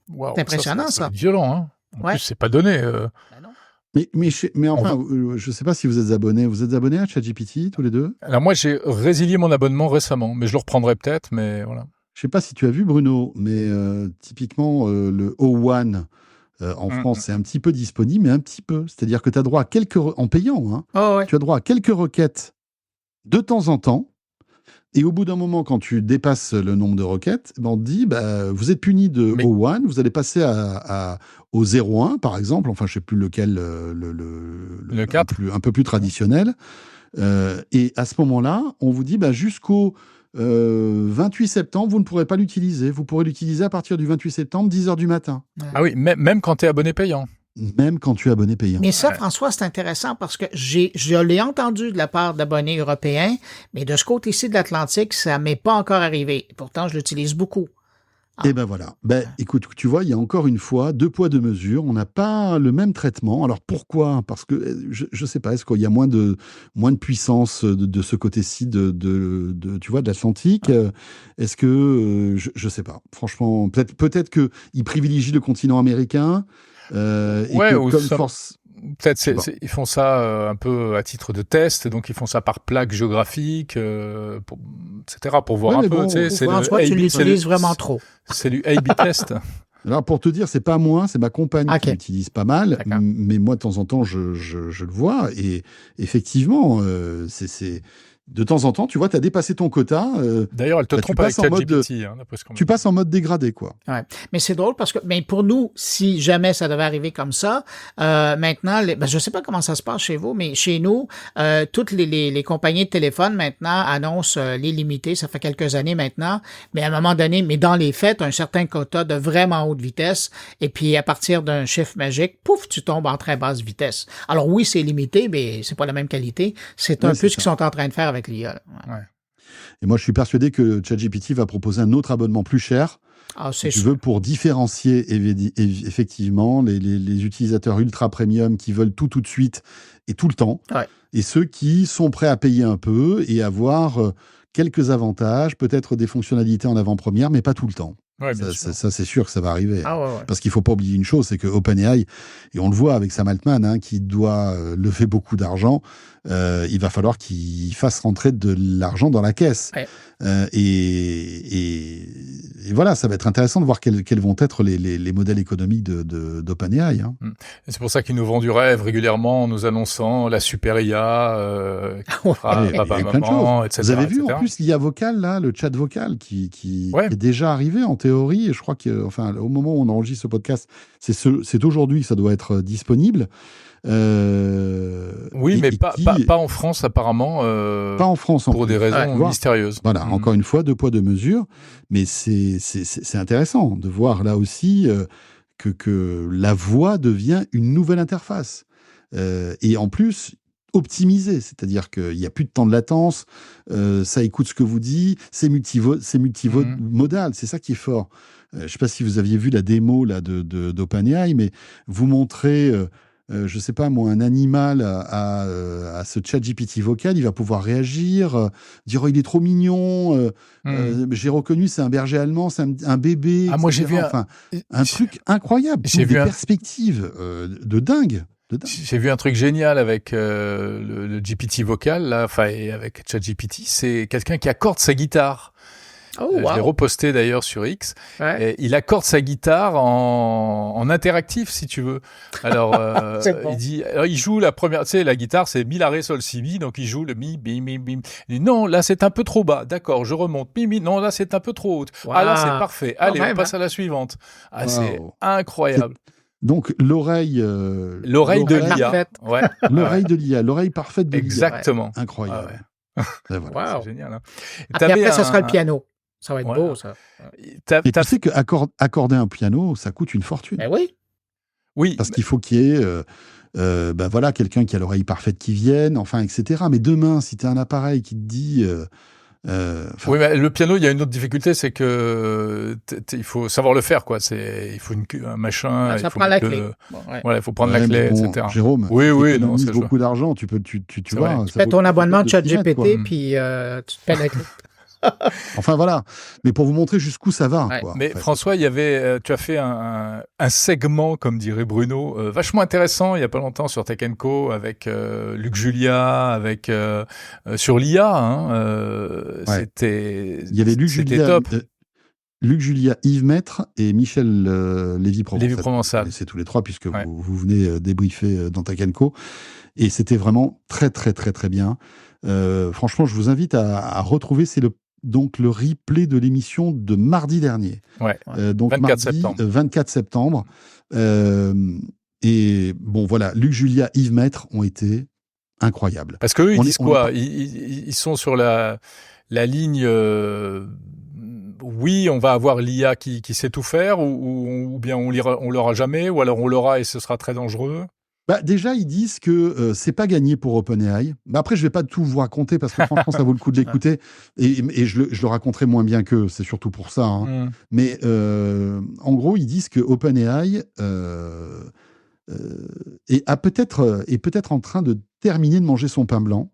Wow, c'est impressionnant, ça. C'est violent, hein. En plus, c'est pas donné. Non. Mais enfin, je sais pas si vous êtes abonnés. Vous êtes abonnés à ChatGPT, tous les deux? Alors moi, j'ai résilié mon abonnement récemment, mais je le reprendrai peut-être, mais voilà. Je sais pas si tu as vu, Bruno, mais typiquement, le O1, en France, c'est un petit peu disponible, mais un petit peu. C'est-à-dire que tu as droit à en payant, hein, tu as droit à quelques requêtes de temps en temps. Et au bout d'un moment, quand tu dépasses le nombre de requêtes, on te dit, vous êtes puni de O1, vous allez passer au 01, par exemple. Enfin, je sais plus lequel, le 4. Un peu plus traditionnel. Et à ce moment-là, on vous dit, jusqu'au 28 septembre, vous ne pourrez pas l'utiliser. Vous pourrez l'utiliser à partir du 28 septembre, 10h du matin. Ah oui, même quand tu es abonné payant. même quand tu es abonné payant. Mais ça, François, c'est intéressant parce que je l'ai entendu de la part d'abonnés européens, mais de ce côté-ci de l'Atlantique, ça m'est pas encore arrivé. Pourtant, je l'utilise beaucoup. Et ben voilà. Écoute, tu vois, il y a encore une fois 2 poids 2 mesures. On n'a pas le même traitement. Alors pourquoi ? Parce que je sais pas. Est-ce qu'il y a moins de puissance de ce côté-ci tu vois, de l'Atlantique ? Est-ce que je sais pas. Franchement, peut-être que ils privilégient le continent américain. Et que ou comme ça, force. peut-être ils font ça un peu à titre de test, donc ils font ça par plaque géographique, etc. pour voir Ouais, un mais peu. bon, Tu sais, François, tu l'utilises vraiment trop. C'est du A/B test. Alors pour te dire, c'est pas moi, c'est ma compagne qui l'utilise pas mal, D'accord. mais moi de temps en temps je le vois et effectivement c'est de temps en temps, tu vois, tu as dépassé ton quota. D'ailleurs, elle te trompe avec ChatGPT, d'après ce qu'on tu passes en mode dégradé, quoi. Ouais. Mais c'est drôle parce que, pour nous, si jamais ça devait arriver comme ça, maintenant, je sais pas comment ça se passe chez vous, mais chez nous, toutes les compagnies de téléphone maintenant annoncent l'illimité. Ça fait quelques années maintenant, mais à un moment donné, mais dans les faits, un certain quota de vraiment haute vitesse, et puis à partir d'un chiffre magique, pouf, tu tombes en très basse vitesse. Alors oui, c'est limité, mais c'est pas la même qualité. C'est un peu ce qu'ils sont en train de faire avec l'IA. Ouais. Et moi, je suis persuadé que ChatGPT va proposer un autre abonnement plus cher. Si tu veux, pour différencier effectivement les utilisateurs ultra premium qui veulent tout de suite et tout le temps, et ceux qui sont prêts à payer un peu et avoir quelques avantages, peut-être des fonctionnalités en avant-première, mais pas tout le temps. Ouais, ça, c'est sûr que ça va arriver. Ouais. Parce qu'il ne faut pas oublier une chose, c'est que OpenAI, et on le voit avec Sam Altman, qui doit lever beaucoup d'argent, il va falloir qu'il fasse rentrer de l'argent dans la caisse. Ouais. Et voilà, ça va être intéressant de voir quels vont être les modèles économiques d'OpenAI. Et c'est pour ça qu'ils nous vendent du rêve régulièrement en nous annonçant la super IA, papa, maman, etc. Vous avez vu etc. en plus l'IA vocale, là, le chat vocal qui est déjà arrivé en théorie. Et je crois que, au moment où on enregistre ce podcast, c'est aujourd'hui que ça doit être disponible. Oui, mais pas en France apparemment. Pas en France, pour des raisons mystérieuses. Voilà, encore une fois, 2 poids 2 mesures, mais c'est intéressant de voir là aussi que la voix devient une nouvelle interface et en plus optimisée, c'est-à-dire qu'il n'y a plus de temps de latence, ça écoute ce que vous dit, c'est multimodal, c'est ça qui est fort. Je ne sais pas si vous aviez vu la démo là d'OpenAI, mais vous montrez je sais pas moi, un animal à ce chat GPT vocal, il va pouvoir réagir, dire il est trop mignon, j'ai reconnu, c'est un berger allemand, c'est un bébé. Moi j'ai vu un truc incroyable, des perspectives de dingue. J'ai vu un truc génial avec le GPT vocal, là, avec ChatGPT, c'est quelqu'un qui accorde sa guitare. Je l'ai reposté d'ailleurs sur X. Et il accorde sa guitare en interactif, si tu veux. Alors, il joue la première, la guitare, c'est mi, la, ré, sol, si, mi, donc il joue le mi, bim, bim, bim. Il dit, non, là, c'est un peu trop bas. D'accord, je remonte. Mi, mi, non, là, c'est un peu trop haut. Ah, là, c'est parfait. Allez, on passe à la suivante. C'est incroyable. Donc, l'oreille de l'IA. Ouais. L'oreille de l'IA, l'oreille parfaite de l'IA. Exactement. Incroyable. Voilà. C'est génial. Après, ça sera le piano. Ça va être beau, ça. Et tu sais qu'accorder un piano, ça coûte une fortune. Ben oui. Parce qu'il faut qu'il y ait quelqu'un qui a l'oreille parfaite qui vienne, etc. Mais demain, si tu as un appareil qui te dit... oui, mais le piano, il y a une autre difficulté, c'est que il faut savoir le faire, quoi. Il faut un machin. Ça prend la clé. Il faut prendre la clé, etc. Jérôme, oui, c'est beaucoup d'argent. Tu vois. Tu fais ton abonnement de ChatGPT, puis tu te paies la clé. Enfin voilà, mais pour vous montrer jusqu'où ça va. Quoi, mais François, tu as fait un segment, comme dirait Bruno, vachement intéressant il y a pas longtemps sur Tech & Co avec Luc Julia, avec sur l'IA. C'était. Il y avait Luc Julia, top. Luc Julia, Yves Maître et Michel Lévy-Provençal. C'est tous les trois puisque vous venez débriefer dans Tech & Co. Et c'était vraiment très très très très bien. Franchement, je vous invite à retrouver. C'est donc le replay de l'émission de mardi dernier. Donc 24 septembre. Et bon, voilà, Luc Julia, Yves Maître ont été incroyables. Parce qu'eux, ils disent quoi ? Ils sont sur la ligne oui, on va avoir l'IA qui sait tout faire, ou bien on l'aura jamais, ou alors on l'aura et ce sera très dangereux. Déjà, ils disent que c'est pas gagné pour OpenAI. Après, je vais pas tout vous raconter parce que franchement, ça vaut le coup de l'écouter. Et je le raconterai moins bien qu'eux, c'est surtout pour ça. Hein. Mais en gros, ils disent que OpenAI est peut-être en train de terminer de manger son pain blanc.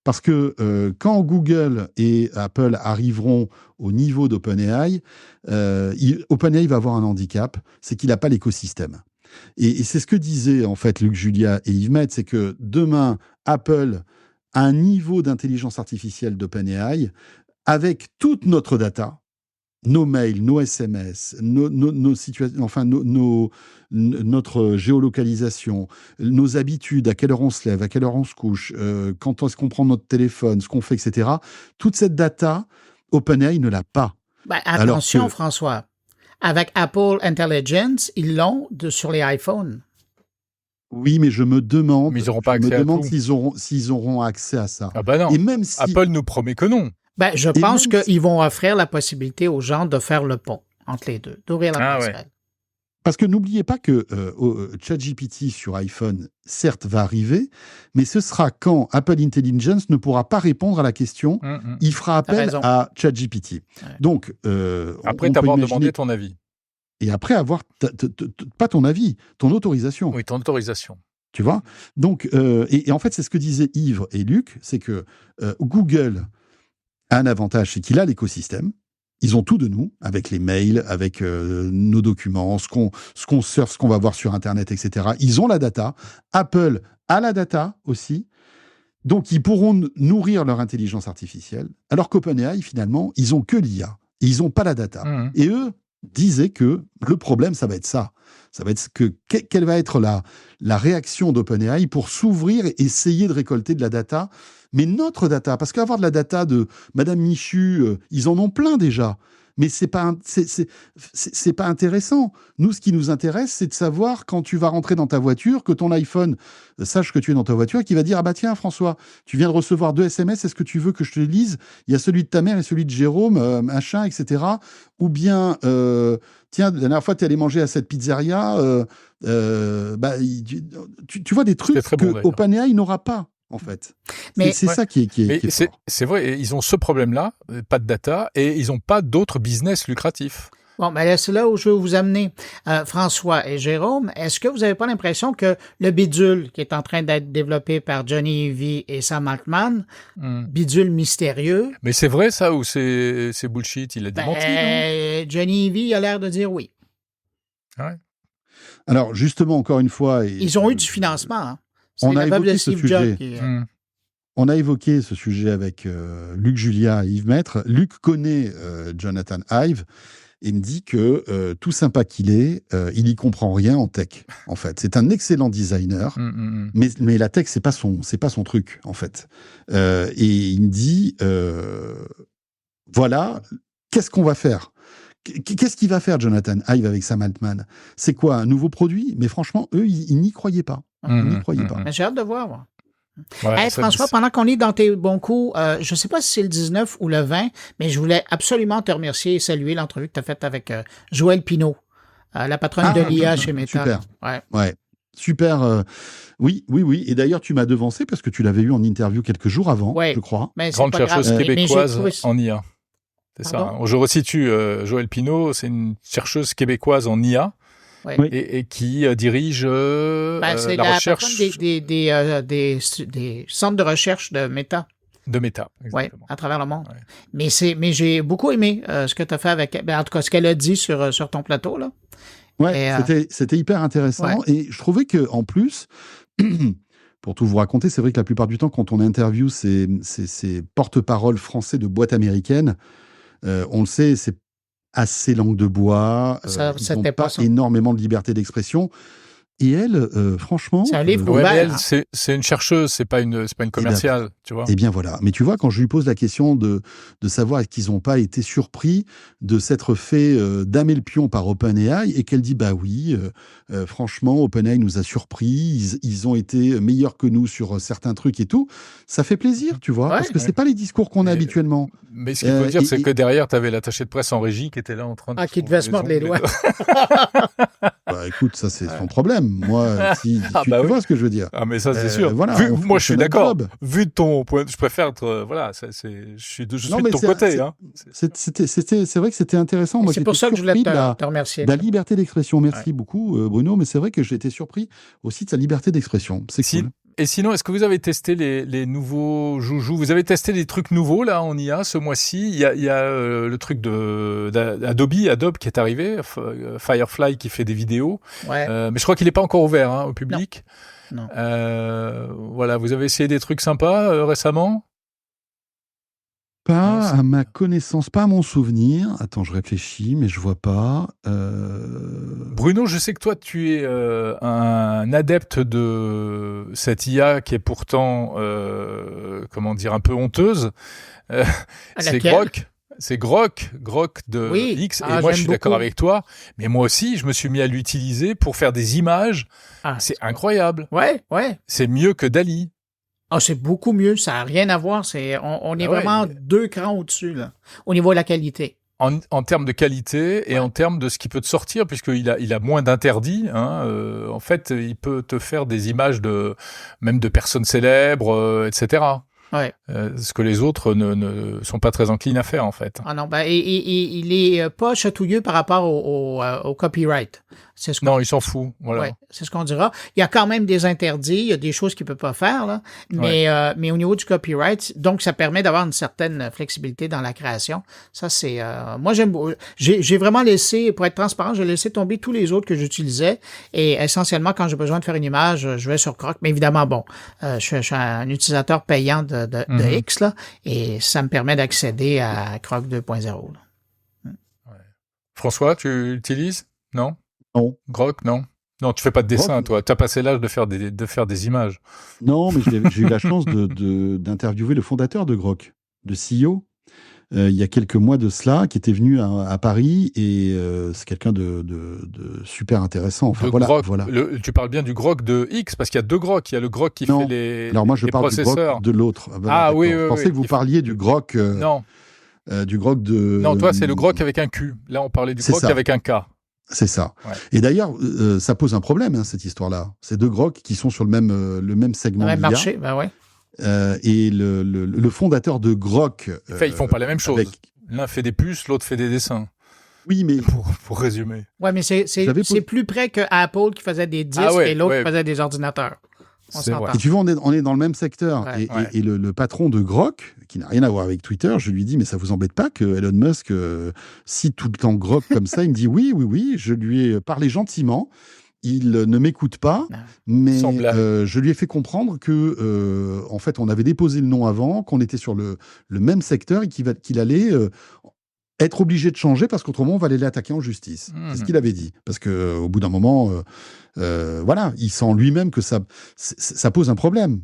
Parce que quand Google et Apple arriveront au niveau d'OpenAI, OpenAI va avoir un handicap, c'est qu'il n'a pas l'écosystème. Et c'est ce que disaient en fait Luc Julia et Yves Maitre, c'est que demain, Apple a un niveau d'intelligence artificielle d'OpenAI avec toute notre data, nos mails, nos SMS, nos situations, enfin notre géolocalisation, nos habitudes, à quelle heure on se lève, à quelle heure on se couche, quand est-ce qu'on prend notre téléphone, ce qu'on fait, etc. Toute cette data, OpenAI ne l'a pas. Attention, François. Avec Apple Intelligence, ils l'ont sur les iPhones. Oui, mais je me demande, mais ils n'auront pas accès à tout. s'ils auront accès à ça. Ah bah non. Et même si... Apple nous promet que non. Je pense qu'ils vont offrir la possibilité aux gens de faire le pont entre les deux, d'ouvrir la passerelle. Ouais. Parce que n'oubliez pas que ChatGPT sur iPhone, certes, va arriver, mais ce sera quand Apple Intelligence ne pourra pas répondre à la question. Il fera appel à ChatGPT. Ouais. Donc, après t'avoir demandé ton avis. Et après avoir, pas ton avis, ton autorisation. Oui, ton autorisation. Tu vois ? Donc, et en fait, c'est ce que disaient Yves et Luc, c'est que Google a un avantage, c'est qu'il a l'écosystème. Ils ont tout de nous, avec les mails, avec nos documents, ce qu'on surfe, ce qu'on va voir sur Internet, etc. Ils ont la data. Apple a la data aussi. Donc, ils pourront nourrir leur intelligence artificielle. Alors qu'OpenAI, finalement, ils ont que l'IA. Ils n'ont pas la data. Et eux disaient que le problème, ça va être ça. Ça va être quelle va être la réaction d'OpenAI pour s'ouvrir et essayer de récolter de la data. Mais notre data, parce qu'avoir de la data de Madame Michu, ils en ont plein déjà. Mais c'est pas intéressant. Nous, ce qui nous intéresse, c'est de savoir quand tu vas rentrer dans ta voiture, que ton iPhone sache que tu es dans ta voiture, et qu'il va dire, ah bah tiens, François, tu viens de recevoir 2 SMS, est-ce que tu veux que je te les lise ? Il y a celui de ta mère et celui de Jérôme, machin, etc. Ou bien, tiens, la dernière fois, tu es allé manger à cette pizzeria, tu vois des trucs que OpenAI n'aura pas. En fait, mais c'est ça qui est fort. C'est vrai, ils ont ce problème-là, pas de data, et ils n'ont pas d'autres business lucratifs. Bon, ben c'est là où je veux vous amener. François et Jérôme, est-ce que vous n'avez pas l'impression que le bidule qui est en train d'être développé par Johnny Ivey et Sam Altman, bidule mystérieux... Mais c'est vrai ça, ou c'est bullshit, il a démenti, Johnny Ivey a l'air de dire oui. Ouais. Alors, justement, encore une fois... Ils ont eu du financement, hein. On a évoqué ce sujet. On a évoqué ce sujet avec Luc Julia et Yves Maitre. Luc connaît Jonathan Ive et me dit que tout sympa qu'il est, il y comprend rien en tech. En fait, c'est un excellent designer, mais la tech c'est pas son truc en fait. Et il me dit voilà, qu'est-ce qu'on va faire ? Qu'est-ce qu'il va faire Jonathan Ive avec Sam Altman ? C'est quoi, un nouveau produit ? Mais franchement, eux, ils n'y croyaient pas. Ils n'y croyaient pas. Mais j'ai hâte de voir, moi. Ouais, François, pendant qu'on est dans tes bons coups, je ne sais pas si c'est le 19 ou le 20, mais je voulais absolument te remercier et saluer l'entrevue que tu as faite avec Joëlle Pineau, la patronne de l'IA chez Meta. Super. Ouais. Super. Oui. Et d'ailleurs, tu m'as devancé parce que tu l'avais eu en interview quelques jours avant, je crois. Mais grande chercheuse québécoise en IA. C'est ça. Je resitue Joëlle Pineau, c'est une chercheuse québécoise en IA et qui dirige la recherche des centres de recherche de Meta. De Meta, exactement. Oui, à travers le monde. Ouais. Mais j'ai beaucoup aimé ce que tu as fait avec... en tout cas, ce qu'elle a dit sur ton plateau, là. Ouais, c'était hyper intéressant. Ouais. Et je trouvais que en plus... Pour tout vous raconter, c'est vrai que la plupart du temps, quand on interviewe ces porte-paroles français de boîtes américaines, on le sait, c'est assez langue de bois. Ils n'ont pas énormément de liberté d'expression. Et elle, franchement... C'est un livre ouvert. C'est une chercheuse, c'est pas une commerciale, tu vois. Eh bien voilà. Mais tu vois, quand je lui pose la question de savoir est-ce qu'ils n'ont pas été surpris de s'être fait damer le pion par OpenAI, et qu'elle dit bah oui, franchement, OpenAI nous a surpris, ils ont été meilleurs que nous sur certains trucs et tout, ça fait plaisir, tu vois, parce que c'est pas les discours qu'on a habituellement. Mais ce qu'il faut dire, c'est que derrière, tu avais l'attaché de presse en régie qui était là en train de... Ah, qui devait se mordre les doigts. Bah, écoute, ça, c'est son problème. Moi, tu vois ce que je veux dire. Ah, mais ça, c'est sûr. Voilà, moi, je suis d'accord. job. Vu de ton point, je préfère être... voilà, je suis de ton côté. C'est vrai que c'était intéressant. Moi, c'est pour ça que je voulais te remercier. De la liberté d'expression. Merci beaucoup, Bruno. Mais c'est vrai que j'ai été surpris aussi de sa liberté d'expression. C'est cool. Et sinon, est-ce que vous avez testé les nouveaux joujoux? Vous avez testé des trucs nouveaux là en IA ce mois-ci? Il y a le truc d'Adobe qui est arrivé, Firefly qui fait des vidéos. Ouais. Mais je crois qu'il n'est pas encore ouvert au public. Non. Voilà, vous avez essayé des trucs sympas récemment? Pas à ma connaissance, pas à mon souvenir. Attends, je réfléchis, mais je vois pas. Bruno, je sais que toi, tu es un adepte de cette IA qui est pourtant, un peu honteuse. C'est Grok. C'est Grok de X. Et moi, je suis d'accord avec toi. Mais moi aussi, je me suis mis à l'utiliser pour faire des images. C'est incroyable. Ouais. C'est mieux que DALL-E. Ah, c'est beaucoup mieux. Ça n'a rien à voir. On est vraiment 2 crans au-dessus, là, au niveau de la qualité. En termes de qualité et en termes de ce qui peut te sortir, puisqu'il a moins d'interdits. En fait, il peut te faire des images même de personnes célèbres, etc. Ouais. Ce que les autres ne sont pas très enclins à faire, en fait. Ah non, il est pas chatouilleux par rapport au copyright. Non, il s'en fout. Voilà. Ouais, c'est ce qu'on dira. Il y a quand même des interdits, il y a des choses qu'il peut pas faire, là. Mais au niveau du copyright, donc ça permet d'avoir une certaine flexibilité dans la création. Ça, c'est moi j'ai vraiment laissé, pour être transparent, j'ai laissé tomber tous les autres que j'utilisais. Et essentiellement, quand j'ai besoin de faire une image, je vais sur Grok. Mais évidemment, je suis un utilisateur payant de X, là, et ça me permet d'accéder à Grok 2.0. François, tu l'utilises? Non? Non. Grok, non? Non, tu fais pas de dessin, toi. Tu as passé l'âge de faire des images. Non, mais j'ai eu la chance d'interviewer le fondateur de Grok, le CEO, il y a quelques mois de cela, qui était venu à Paris, et c'est quelqu'un de super intéressant. Enfin, Grok, voilà. Tu parles bien du Grok de X, parce qu'il y a 2 Groks. Il y a le Grok qui fait les Alors moi, je parle processeurs. du Grok de l'autre. Oui. Je pensais que vous parliez du Grok. Non. Du Grok de... Non, toi, c'est le Grok avec un Q. Là, on parlait du Grok avec un K. C'est ça. Ouais. Et d'ailleurs, ça pose un problème, cette histoire-là. Ces 2 Groks qui sont sur le même segment. Le même marché, ouais. Et le fondateur de Grok... ils font pas la même chose. L'un fait des puces, l'autre fait des dessins. Oui, mais... Pour résumer. Ouais, mais c'est plus près que Apple qui faisait des disques et l'autre qui faisait des ordinateurs. Et tu vois, on est dans le même secteur. Ouais. Et le patron de Grok, qui n'a rien à voir avec Twitter, je lui dis, mais ça vous embête pas que Elon Musk cite tout le temps Grok comme ça? Il me dit, oui, je lui ai parlé gentiment. Il ne m'écoute pas, mais je lui ai fait comprendre que, en fait, on avait déposé le nom avant, qu'on était sur le même secteur et qu'il allait être obligé de changer parce qu'autrement, on va aller l'attaquer en justice. C'est ce qu'il avait dit. Parce qu'au bout d'un moment, il sent lui-même que ça pose un problème.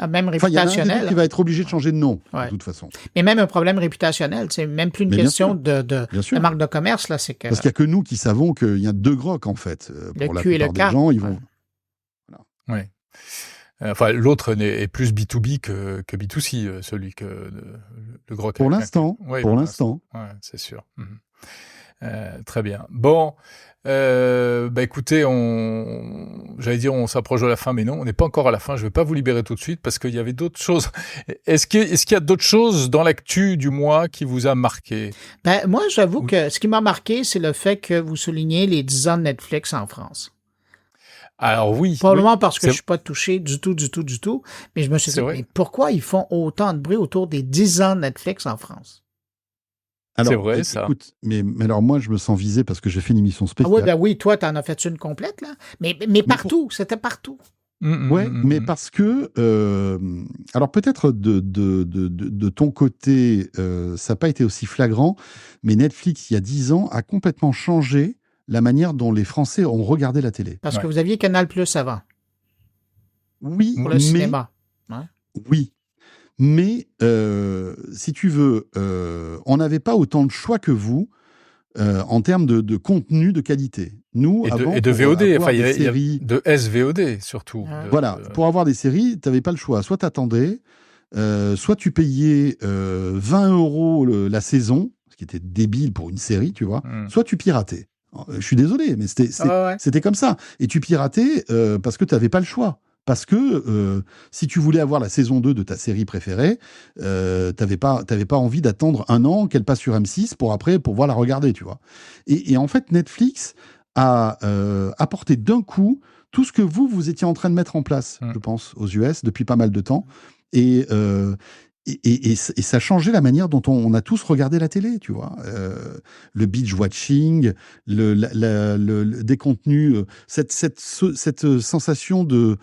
Même réputationnel. Il y en a un qui va être obligé de changer de nom, de toute façon. Mais même un problème réputationnel, c'est même plus une question de marque de commerce. Là, c'est que... Parce qu'il n'y a que nous qui savons qu'il y a 2 Groks, en fait. Pour le Q et le K. Des gens, ils vont... Ouais. Enfin, l'autre est plus B2B que B2C, celui que le Grok. Pour l'instant. Pour l'instant. Ouais, c'est sûr. Très bien. Bon, écoutez, j'allais dire on s'approche de la fin, mais non, on n'est pas encore à la fin. Je ne vais pas vous libérer tout de suite parce qu'il y avait d'autres choses. Est-ce qu'il y a d'autres choses dans l'actu du mois qui vous a marqué? Moi, j'avoue que ce qui m'a marqué, c'est le fait que vous soulignez les 10 ans de Netflix en France. Alors oui. Probablement parce que je ne suis pas touché du tout. Mais je me suis dit, mais pourquoi ils font autant de bruit autour des 10 ans de Netflix en France? Alors, c'est vrai, ça. Écoute, mais alors moi, je me sens visé parce que j'ai fait une émission spéciale. Oui, toi, tu en as fait une complète, là. Mais partout, c'était partout. Mais parce que... alors peut-être de ton côté, ça n'a pas été aussi flagrant, mais Netflix, il y a 10 ans, a complètement changé la manière dont les Français ont regardé la télé. Parce que vous aviez Canal+ avant. Oui, pour le cinéma. Oui. Mais, si tu veux, on n'avait pas autant de choix que vous en termes de contenu de qualité. Nous, et de VOD, il y avait de SVOD surtout. Voilà, pour avoir des séries, tu n'avais pas le choix. Soit tu attendais, soit tu payais 20 € la saison, ce qui était débile pour une série, tu vois, soit tu piratais. Je suis désolé, mais c'était comme ça. Et tu piratais parce que tu n'avais pas le choix. Parce que si tu voulais avoir la saison 2 de ta série préférée, t'avais pas envie d'attendre un an qu'elle passe sur M6 pour pouvoir la regarder, tu vois. Et en fait, Netflix a apporté d'un coup tout ce que vous étiez en train de mettre en place, je pense, aux US depuis pas mal de temps. Et ça a changé la manière dont on a tous regardé la télé, tu vois. Le binge-watching, des contenus, cette sensation de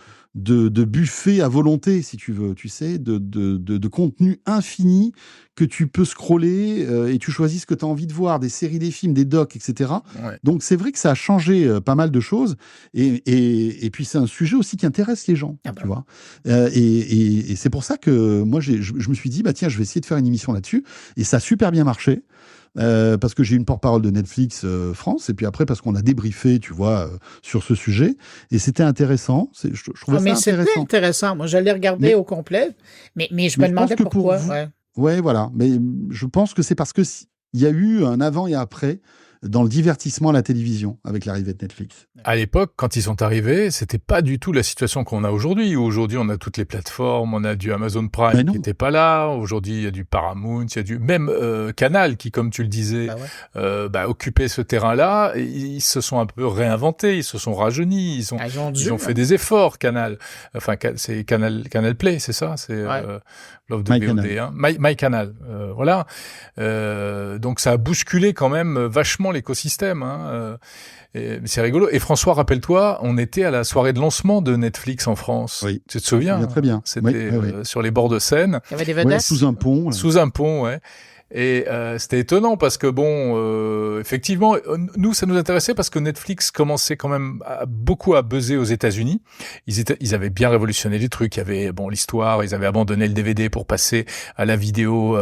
buffet à volonté, si tu veux, tu sais, de contenu infini que tu peux scroller et tu choisis ce que tu as envie de voir, des séries, des films, des docs, etc. Ouais. Donc c'est vrai que ça a changé pas mal de choses et puis c'est un sujet aussi qui intéresse les gens, tu vois. Et c'est pour ça que moi je me suis dit, bah tiens, je vais essayer de faire une émission là-dessus et ça a super bien marché. Parce que j'ai une porte-parole de Netflix France, et puis après parce qu'on a débriefé, tu vois, sur ce sujet, et c'était intéressant. Je trouvais ça intéressant. Mais c'était intéressant. Moi, je l'ai regardé au complet, mais je me demandais pourquoi. Ouais, voilà. Mais je pense que c'est parce que il y a eu un avant et après dans le divertissement à la télévision avec l'arrivée de Netflix. À l'époque, quand ils sont arrivés, c'était pas du tout la situation qu'on a aujourd'hui. Aujourd'hui, on a toutes les plateformes, on a du Amazon Prime qui n'était pas là. Aujourd'hui, il y a du Paramount, il y a du même Canal qui, comme tu le disais, occupait ce terrain-là. Et ils se sont un peu réinventés, ils se sont rajeunis, ils ont fait des efforts. Canal, enfin c'est Canal Play, c'est ça, c'est Love the VOD, hein. My Canal, voilà. Donc ça a bousculé quand même vachement l'écosystème, hein. C'est rigolo. Et François, rappelle-toi, on était à la soirée de lancement de Netflix en France. Oui. Tu te souviens? Très bien. C'était sur les bords de Seine. Il y avait des vedettes. Sous un pont. Là. Sous un pont, ouais. Et c'était étonnant parce que effectivement, nous ça nous intéressait parce que Netflix commençait quand même beaucoup à buzzer aux États-Unis. Ils avaient bien révolutionné les trucs. Il y avait l'histoire. Ils avaient abandonné le DVD pour passer à la vidéo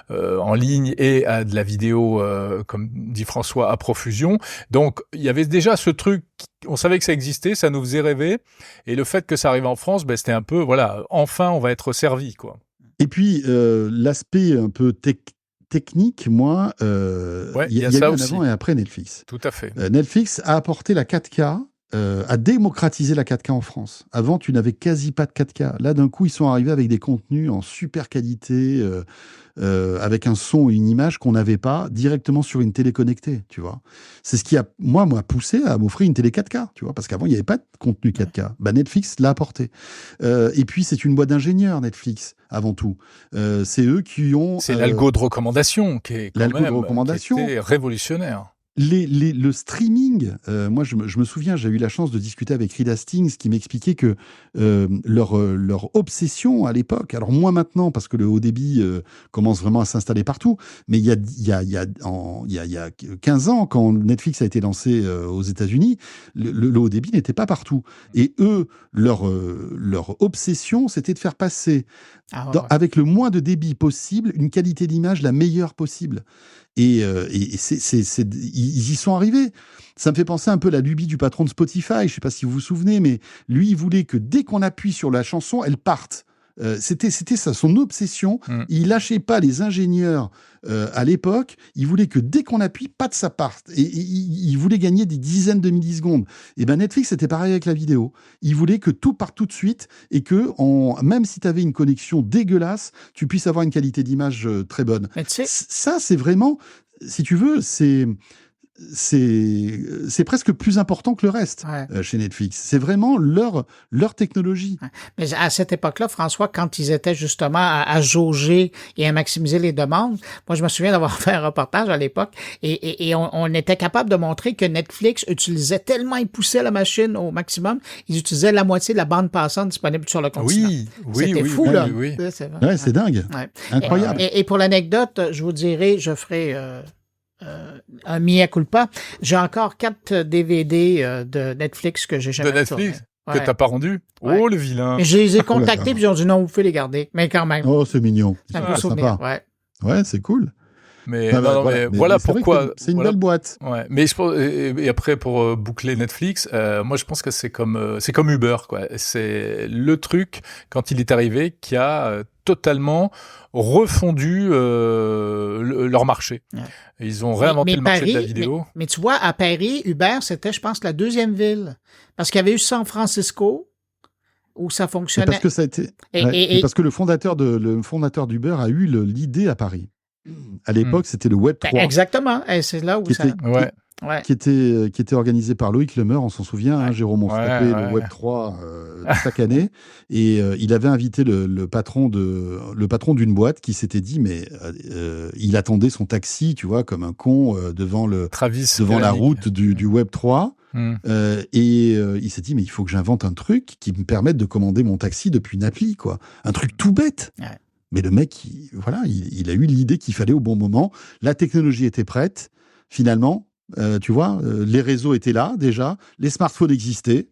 en ligne et à de la vidéo, comme dit François, à profusion. Donc il y avait déjà ce truc. On savait que ça existait, ça nous faisait rêver. Et le fait que ça arrive en France, c'était un peu enfin on va être servi, quoi. Et puis l'aspect un peu technique, moi, il y a eu un avant et après Netflix. Tout à fait. Netflix a apporté la 4K, a démocratisé la 4K en France. Avant, tu n'avais quasi pas de 4K. Là, d'un coup, ils sont arrivés avec des contenus en super qualité, avec un son et une image qu'on n'avait pas directement sur une télé connectée, tu vois. C'est ce qui m'a poussé à m'offrir une télé 4K, tu vois, parce qu'avant, il n'y avait pas de contenu 4K. Bah, Netflix l'a apporté. Et puis, c'est une boîte d'ingénieurs, Netflix, avant tout. C'est eux qui ont... C'est l'algo de recommandation qui est quand même qui était révolutionnaire. Le streaming, moi je me souviens, j'ai eu la chance de discuter avec Reed Hastings qui m'expliquait que leur obsession à l'époque, alors moins maintenant parce que le haut débit commence vraiment à s'installer partout, mais il y a 15 ans quand Netflix a été lancé aux États-Unis, le haut débit n'était pas partout. Et eux, leur obsession, c'était de faire passer avec le moins de débit possible une qualité d'image la meilleure possible. Et ils y sont arrivés. Ça me fait penser un peu à la lubie du patron de Spotify. Je ne sais pas si vous vous souvenez, mais lui, il voulait que dès qu'on appuie sur la chanson, elle parte. C'était ça, son obsession. Il lâchait pas les ingénieurs à l'époque. Il voulait que dès qu'on appuie, pas de ça parte. Et il voulait gagner des dizaines de millisecondes. Et ben Netflix, c'était pareil avec la vidéo. Il voulait que tout parte tout de suite et que même si tu avais une connexion dégueulasse, tu puisses avoir une qualité d'image très bonne. Ça, c'est vraiment, si tu veux, c'est presque plus important que le reste chez Netflix. C'est vraiment leur technologie. Ouais. Mais à cette époque-là, François, quand ils étaient justement à jauger et à maximiser les demandes, moi, je me souviens d'avoir fait un reportage à l'époque et on était capable de montrer que Netflix utilisait tellement, ils poussaient la machine au maximum, ils utilisaient la moitié de la bande passante disponible sur le continent. C'était fou, là. Oui. C'est dingue. Ouais. Incroyable. Et pour l'anecdote, je vous dirai, je ferai... un mea culpa. J'ai encore 4 DVD de Netflix que j'ai jamais tourné. De Netflix que t'as pas rendu? Ouais. Oh, le vilain. Mais je les ai contactés puis ils ont dit non, vous pouvez les garder. Mais quand même. Oh, c'est mignon. C'est un peu souvenir. Ouais, c'est cool. Mais, Ah bah, non, voilà. mais voilà c'est vrai pourquoi. que c'est une voilà- belle boîte. Ouais. Mais et après pour boucler Netflix, moi je pense que c'est comme Uber quoi. C'est le truc quand il est arrivé qui a totalement refondu leur marché. Ouais. Ils ont réinventé le marché de la Paris, vidéo. mais tu vois, à Paris, Uber, c'était, je pense, la deuxième ville. Parce qu'il y avait eu San Francisco, où ça C'est fonctionnait. parce que ça a été. Et- Ouais. et- Et parce que le fondateur d'Uber a eu l'idée à Paris. À l'époque, c'était le Web 3. Exactement. Et c'est là où Qui ça... était- Ouais. Ouais. qui était organisé par Loïc Lemeur, on s'en souvient, hein, Jérôme, on se Ouais, tapait ouais. le Web 3 chaque année, et il avait invité le patron d'une boîte qui s'était dit, mais il attendait son taxi, tu vois, comme un con devant la Kalanick. route du Web 3, Hmm. il s'est dit, mais il faut que j'invente un truc qui me permette de commander mon taxi depuis une appli, quoi. Un truc tout bête. Ouais. Mais le mec, il a eu l'idée qu'il fallait au bon moment. La technologie était prête. Finalement, tu vois, les réseaux étaient là déjà, les smartphones existaient.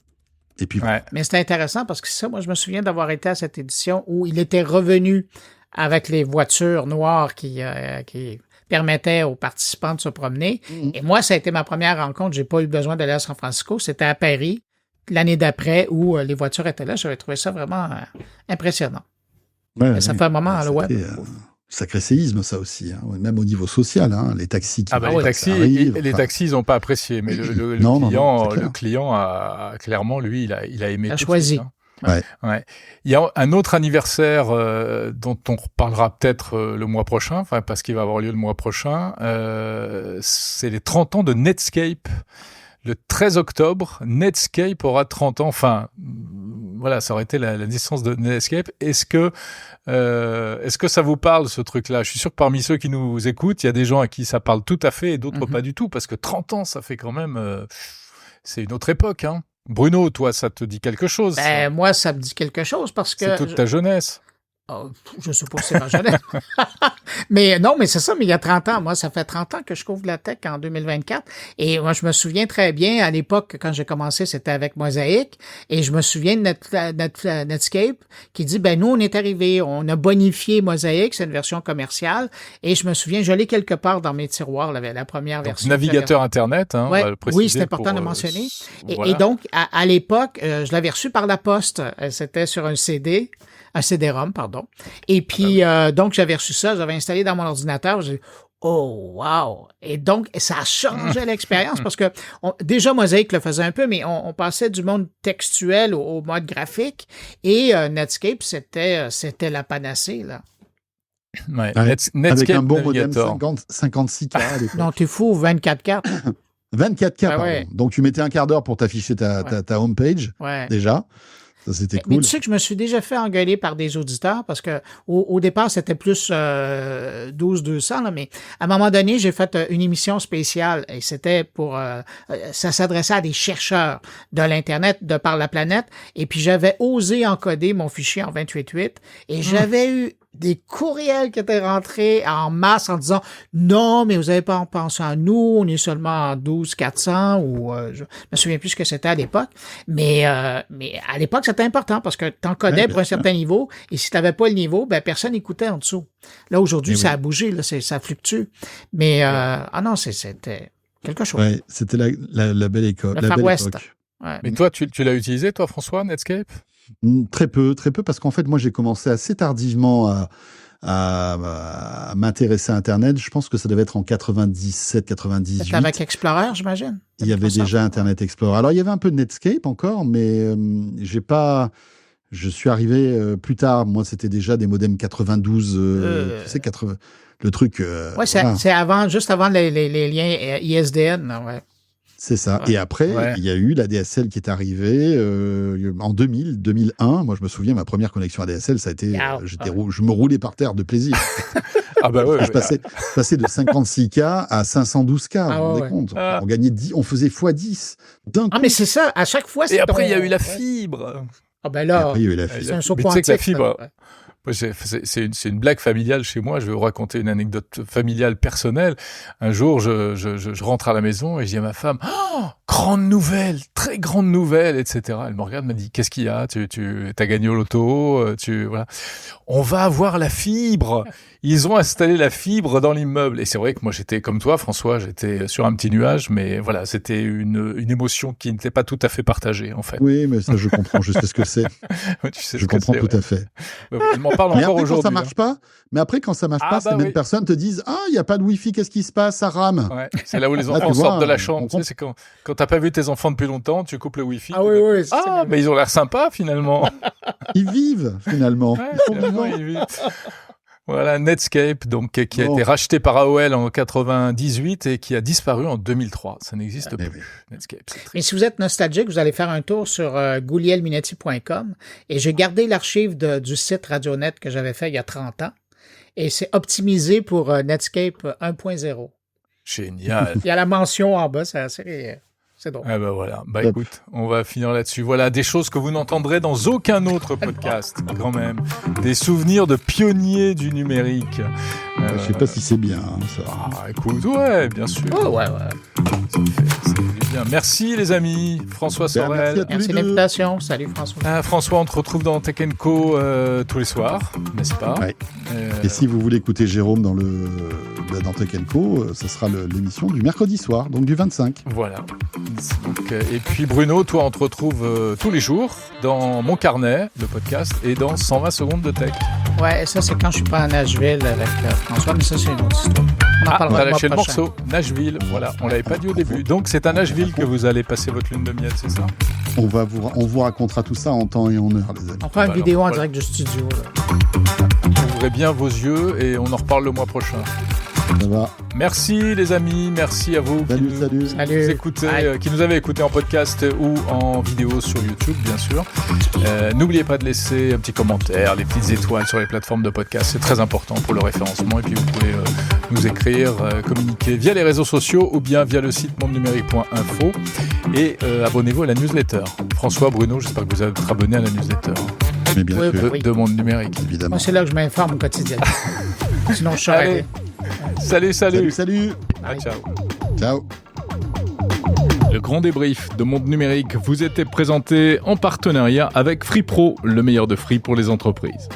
Et puis, Ouais. Mais c'était intéressant parce que ça, moi, je me souviens d'avoir été à cette édition où il était revenu avec les voitures noires qui permettaient aux participants de se promener. Et moi, ça a été ma première rencontre. J'ai pas eu besoin d'aller à San Francisco. C'était à Paris, l'année d'après, où les voitures étaient là. J'avais trouvé ça vraiment impressionnant. ouais, Ça ouais. fait un moment à le web. C'était, sacré séisme, ça aussi, hein. Même au niveau social, hein, les taxis qui Les taxis, arrivent, les enfin, taxis, ils n'ont pas apprécié, mais le Non, client, c'est clair. le client a clairement, lui, il a aimé. Il a tout de choisi. suite, hein. Ouais. Il y a un autre anniversaire dont on reparlera peut-être le mois prochain, enfin parce qu'il va avoir lieu le mois prochain. C'est les 30 ans de Netscape. Le 13 octobre, Netscape aura 30 ans. Enfin, voilà, ça aurait été la naissance de Netscape. Est-ce que ça vous parle, ce truc-là? Je suis sûr que parmi ceux qui nous écoutent, il y a des gens à qui ça parle tout à fait et d'autres pas du tout, parce que 30 ans, ça fait quand même... c'est une autre époque, hein. Bruno, toi, ça te dit quelque chose? Ben, moi, ça me dit quelque chose parce que... C'est toute ta jeunesse. Oh, je suppose que c'est ma jeunesse. Mais non, mais c'est ça, mais il y a 30 ans. Moi, ça fait 30 ans que je couvre la tech en 2024. Et moi, je me souviens très bien, à l'époque, quand j'ai commencé, c'était avec Mosaic. Et je me souviens de Netscape qui dit, ben nous, on est arrivé, on a bonifié Mosaic, c'est une version commerciale. Et je me souviens, je l'ai quelque part dans mes tiroirs, la première Donc, version. navigateur Internet, hein, Ouais, on va le préciser. oui, c'est important de mentionner. Voilà. Et donc, à l'époque, je l'avais reçu par la poste. C'était sur un CD-ROM, pardon. Et puis, donc, j'avais reçu ça, j'avais installé dans mon ordinateur, j'ai dit, oh, wow! Et donc, ça a changé l'expérience parce que déjà, Mosaic le faisait un peu, mais on passait du monde textuel au mode graphique et Netscape, c'était la panacée, là. Ouais. Ouais, Netscape avec un bon modem Navigator. 56K à l'époque. Non, t'es fou, 24K. 24K, Ah pardon. ouais. Donc, tu mettais un quart d'heure pour t'afficher ta homepage, Ouais. déjà. Ça, c'était Mais cool. tu sais que je me suis déjà fait engueuler par des auditeurs parce que au départ, c'était plus 12-200, là, mais à un moment donné, j'ai fait une émission spéciale et c'était pour... ça s'adressait à des chercheurs de l'Internet de par la planète et puis j'avais osé encoder mon fichier en 28.8 et j'avais eu des courriels qui étaient rentrés en masse en disant « Non, mais vous n'avez pas pensé à nous, on est seulement en 12-400 » ou je me souviens plus ce que c'était à l'époque. Mais à l'époque, c'était important parce que tu encodais Ouais, pour un certain niveau et si tu n'avais pas le niveau, ben personne n'écoutait en dessous. Là, aujourd'hui, Eh ça oui. a bougé, là, ça fluctue. Mais non, c'était quelque chose. Ouais, c'était la belle époque. Le La Far belle West. époque. Ouais. Mais toi, tu l'as utilisé, toi, François, Netscape? Très peu, parce qu'en fait, moi, j'ai commencé assez tardivement à m'intéresser à Internet. Je pense que ça devait être en 97, 98. C'était avec Explorer, j'imagine? Il y avait déjà Internet Explorer. Alors, il y avait un peu de Netscape encore, mais je suis arrivé plus tard. Moi, c'était déjà des modems 92, tu sais, le truc. Ouais, voilà. c'est juste avant les liens ISDN, là, ouais. C'est ça. Ouais. Et après, il y a eu la DSL qui est arrivée en 2000, 2001. Moi, je me souviens, ma première connexion ADSL, ça a été, je me roulais par terre de plaisir. Ah bah ouais. Je passais de 56K à 512K. Vous vous rendez ouais. compte? On gagnait 10, on faisait x10 d'un coup. Ah, mais c'est ça, à chaque fois, c'est Et après, il y a ton- eu la fibre. Ah ben Et là, après, il y a eu la c'est fibre. un saut Mais tu sais que la quantique, fibre, ça. C'est une blague familiale chez moi. Je vais vous raconter une anecdote familiale personnelle. Un jour, je rentre à la maison et je dis à ma femme, grande nouvelle, très grande nouvelle, etc. Elle me regarde, me dit, qu'est-ce qu'il y a? Tu as gagné au loto, voilà. On va avoir la fibre. Ils ont installé la fibre dans l'immeuble. Et c'est vrai que moi, j'étais comme toi, François, j'étais sur un petit nuage, mais voilà, c'était une émotion qui n'était pas tout à fait partagée, en fait. Oui, mais ça, je comprends, je sais ce que c'est. Tu sais Je comprends tout à fait. Elle m'en parle Mais encore après, aujourd'hui. quand ça marche pas, ces mêmes personnes te disent, il n'y a pas de Wi-Fi, qu'est-ce qui se passe? Ça rame. Ouais, c'est là où les Là, enfants tu vois, sortent de la chambre. on Tu sais, c'est quand t'as pas vu tes enfants depuis longtemps, tu coupes le Wi-Fi. Ah oui, oui. Mais ils ont l'air sympas, finalement. Ils vivent, finalement. Ouais, Ils sont finalement, vivants. ils vivent. Voilà, Netscape, donc, qui a été racheté par AOL en 98 et qui a disparu en 2003. Ça n'existe plus. Oui. Netscape, c'est triste. Et si vous êtes nostalgique, vous allez faire un tour sur goulielminetti.com et j'ai gardé l'archive du site Radionet que j'avais fait il y a 30 ans et c'est optimisé pour Netscape 1.0. Génial. Il y a la mention en bas, c'est drôle. Ah ben voilà. Écoute, on va finir là-dessus. Voilà, des choses que vous n'entendrez dans aucun autre podcast, quand même. Des souvenirs de pionniers du numérique. Je sais pas si c'est bien, ça. Écoute, ouais, bien sûr. Oh, ouais. Ça fait bien. Merci les amis. François Sorel. Merci à tous Merci les de deux. l'invitation. Salut François. François, on te retrouve dans Tech & Co tous les soirs, n'est-ce pas? Ouais. Et si vous voulez écouter Jérôme dans Tech & Co, ce sera l'émission du mercredi soir, donc du 25. Voilà. Donc, et puis Bruno, toi, on te retrouve tous les jours dans Mon Carnet, le podcast, et dans 120 secondes de tech. Ouais, ça c'est quand je suis pas à Nashville avec François, mais ça c'est une autre histoire. On en parlera t'as le lâché mois le prochain. morceau, Nashville, voilà, on l'avait pas dit au début. Donc c'est à Nashville que vous allez passer votre lune de miel, c'est ça? On vous racontera tout ça en temps et en heure, les amis. On fera une Voilà, vidéo en voilà. direct du studio. Là. Ouvrez bien vos yeux et on en reparle le mois prochain. Ça va. Merci les amis, merci à vous Salut. nous écoutez, qui nous avez écouté en podcast ou en vidéo sur YouTube, bien sûr. N'oubliez pas de laisser un petit commentaire, des petites étoiles sur les plateformes de podcast, c'est très important pour le référencement. Et puis vous pouvez nous écrire, communiquer via les réseaux sociaux ou bien via le site mondenumérique.info et abonnez-vous à la newsletter. François, Bruno, j'espère que vous êtes abonnés à la newsletter Mais bien Oui, sûr, oui. de Monde Numérique. évidemment. Moi, c'est là que je m'informe au quotidien. Sinon, je serais Allez. Salut. Salut. Ah, ciao. Ciao. Le grand débrief de Monde Numérique vous était présenté en partenariat avec Free Pro, le meilleur de Free pour les entreprises.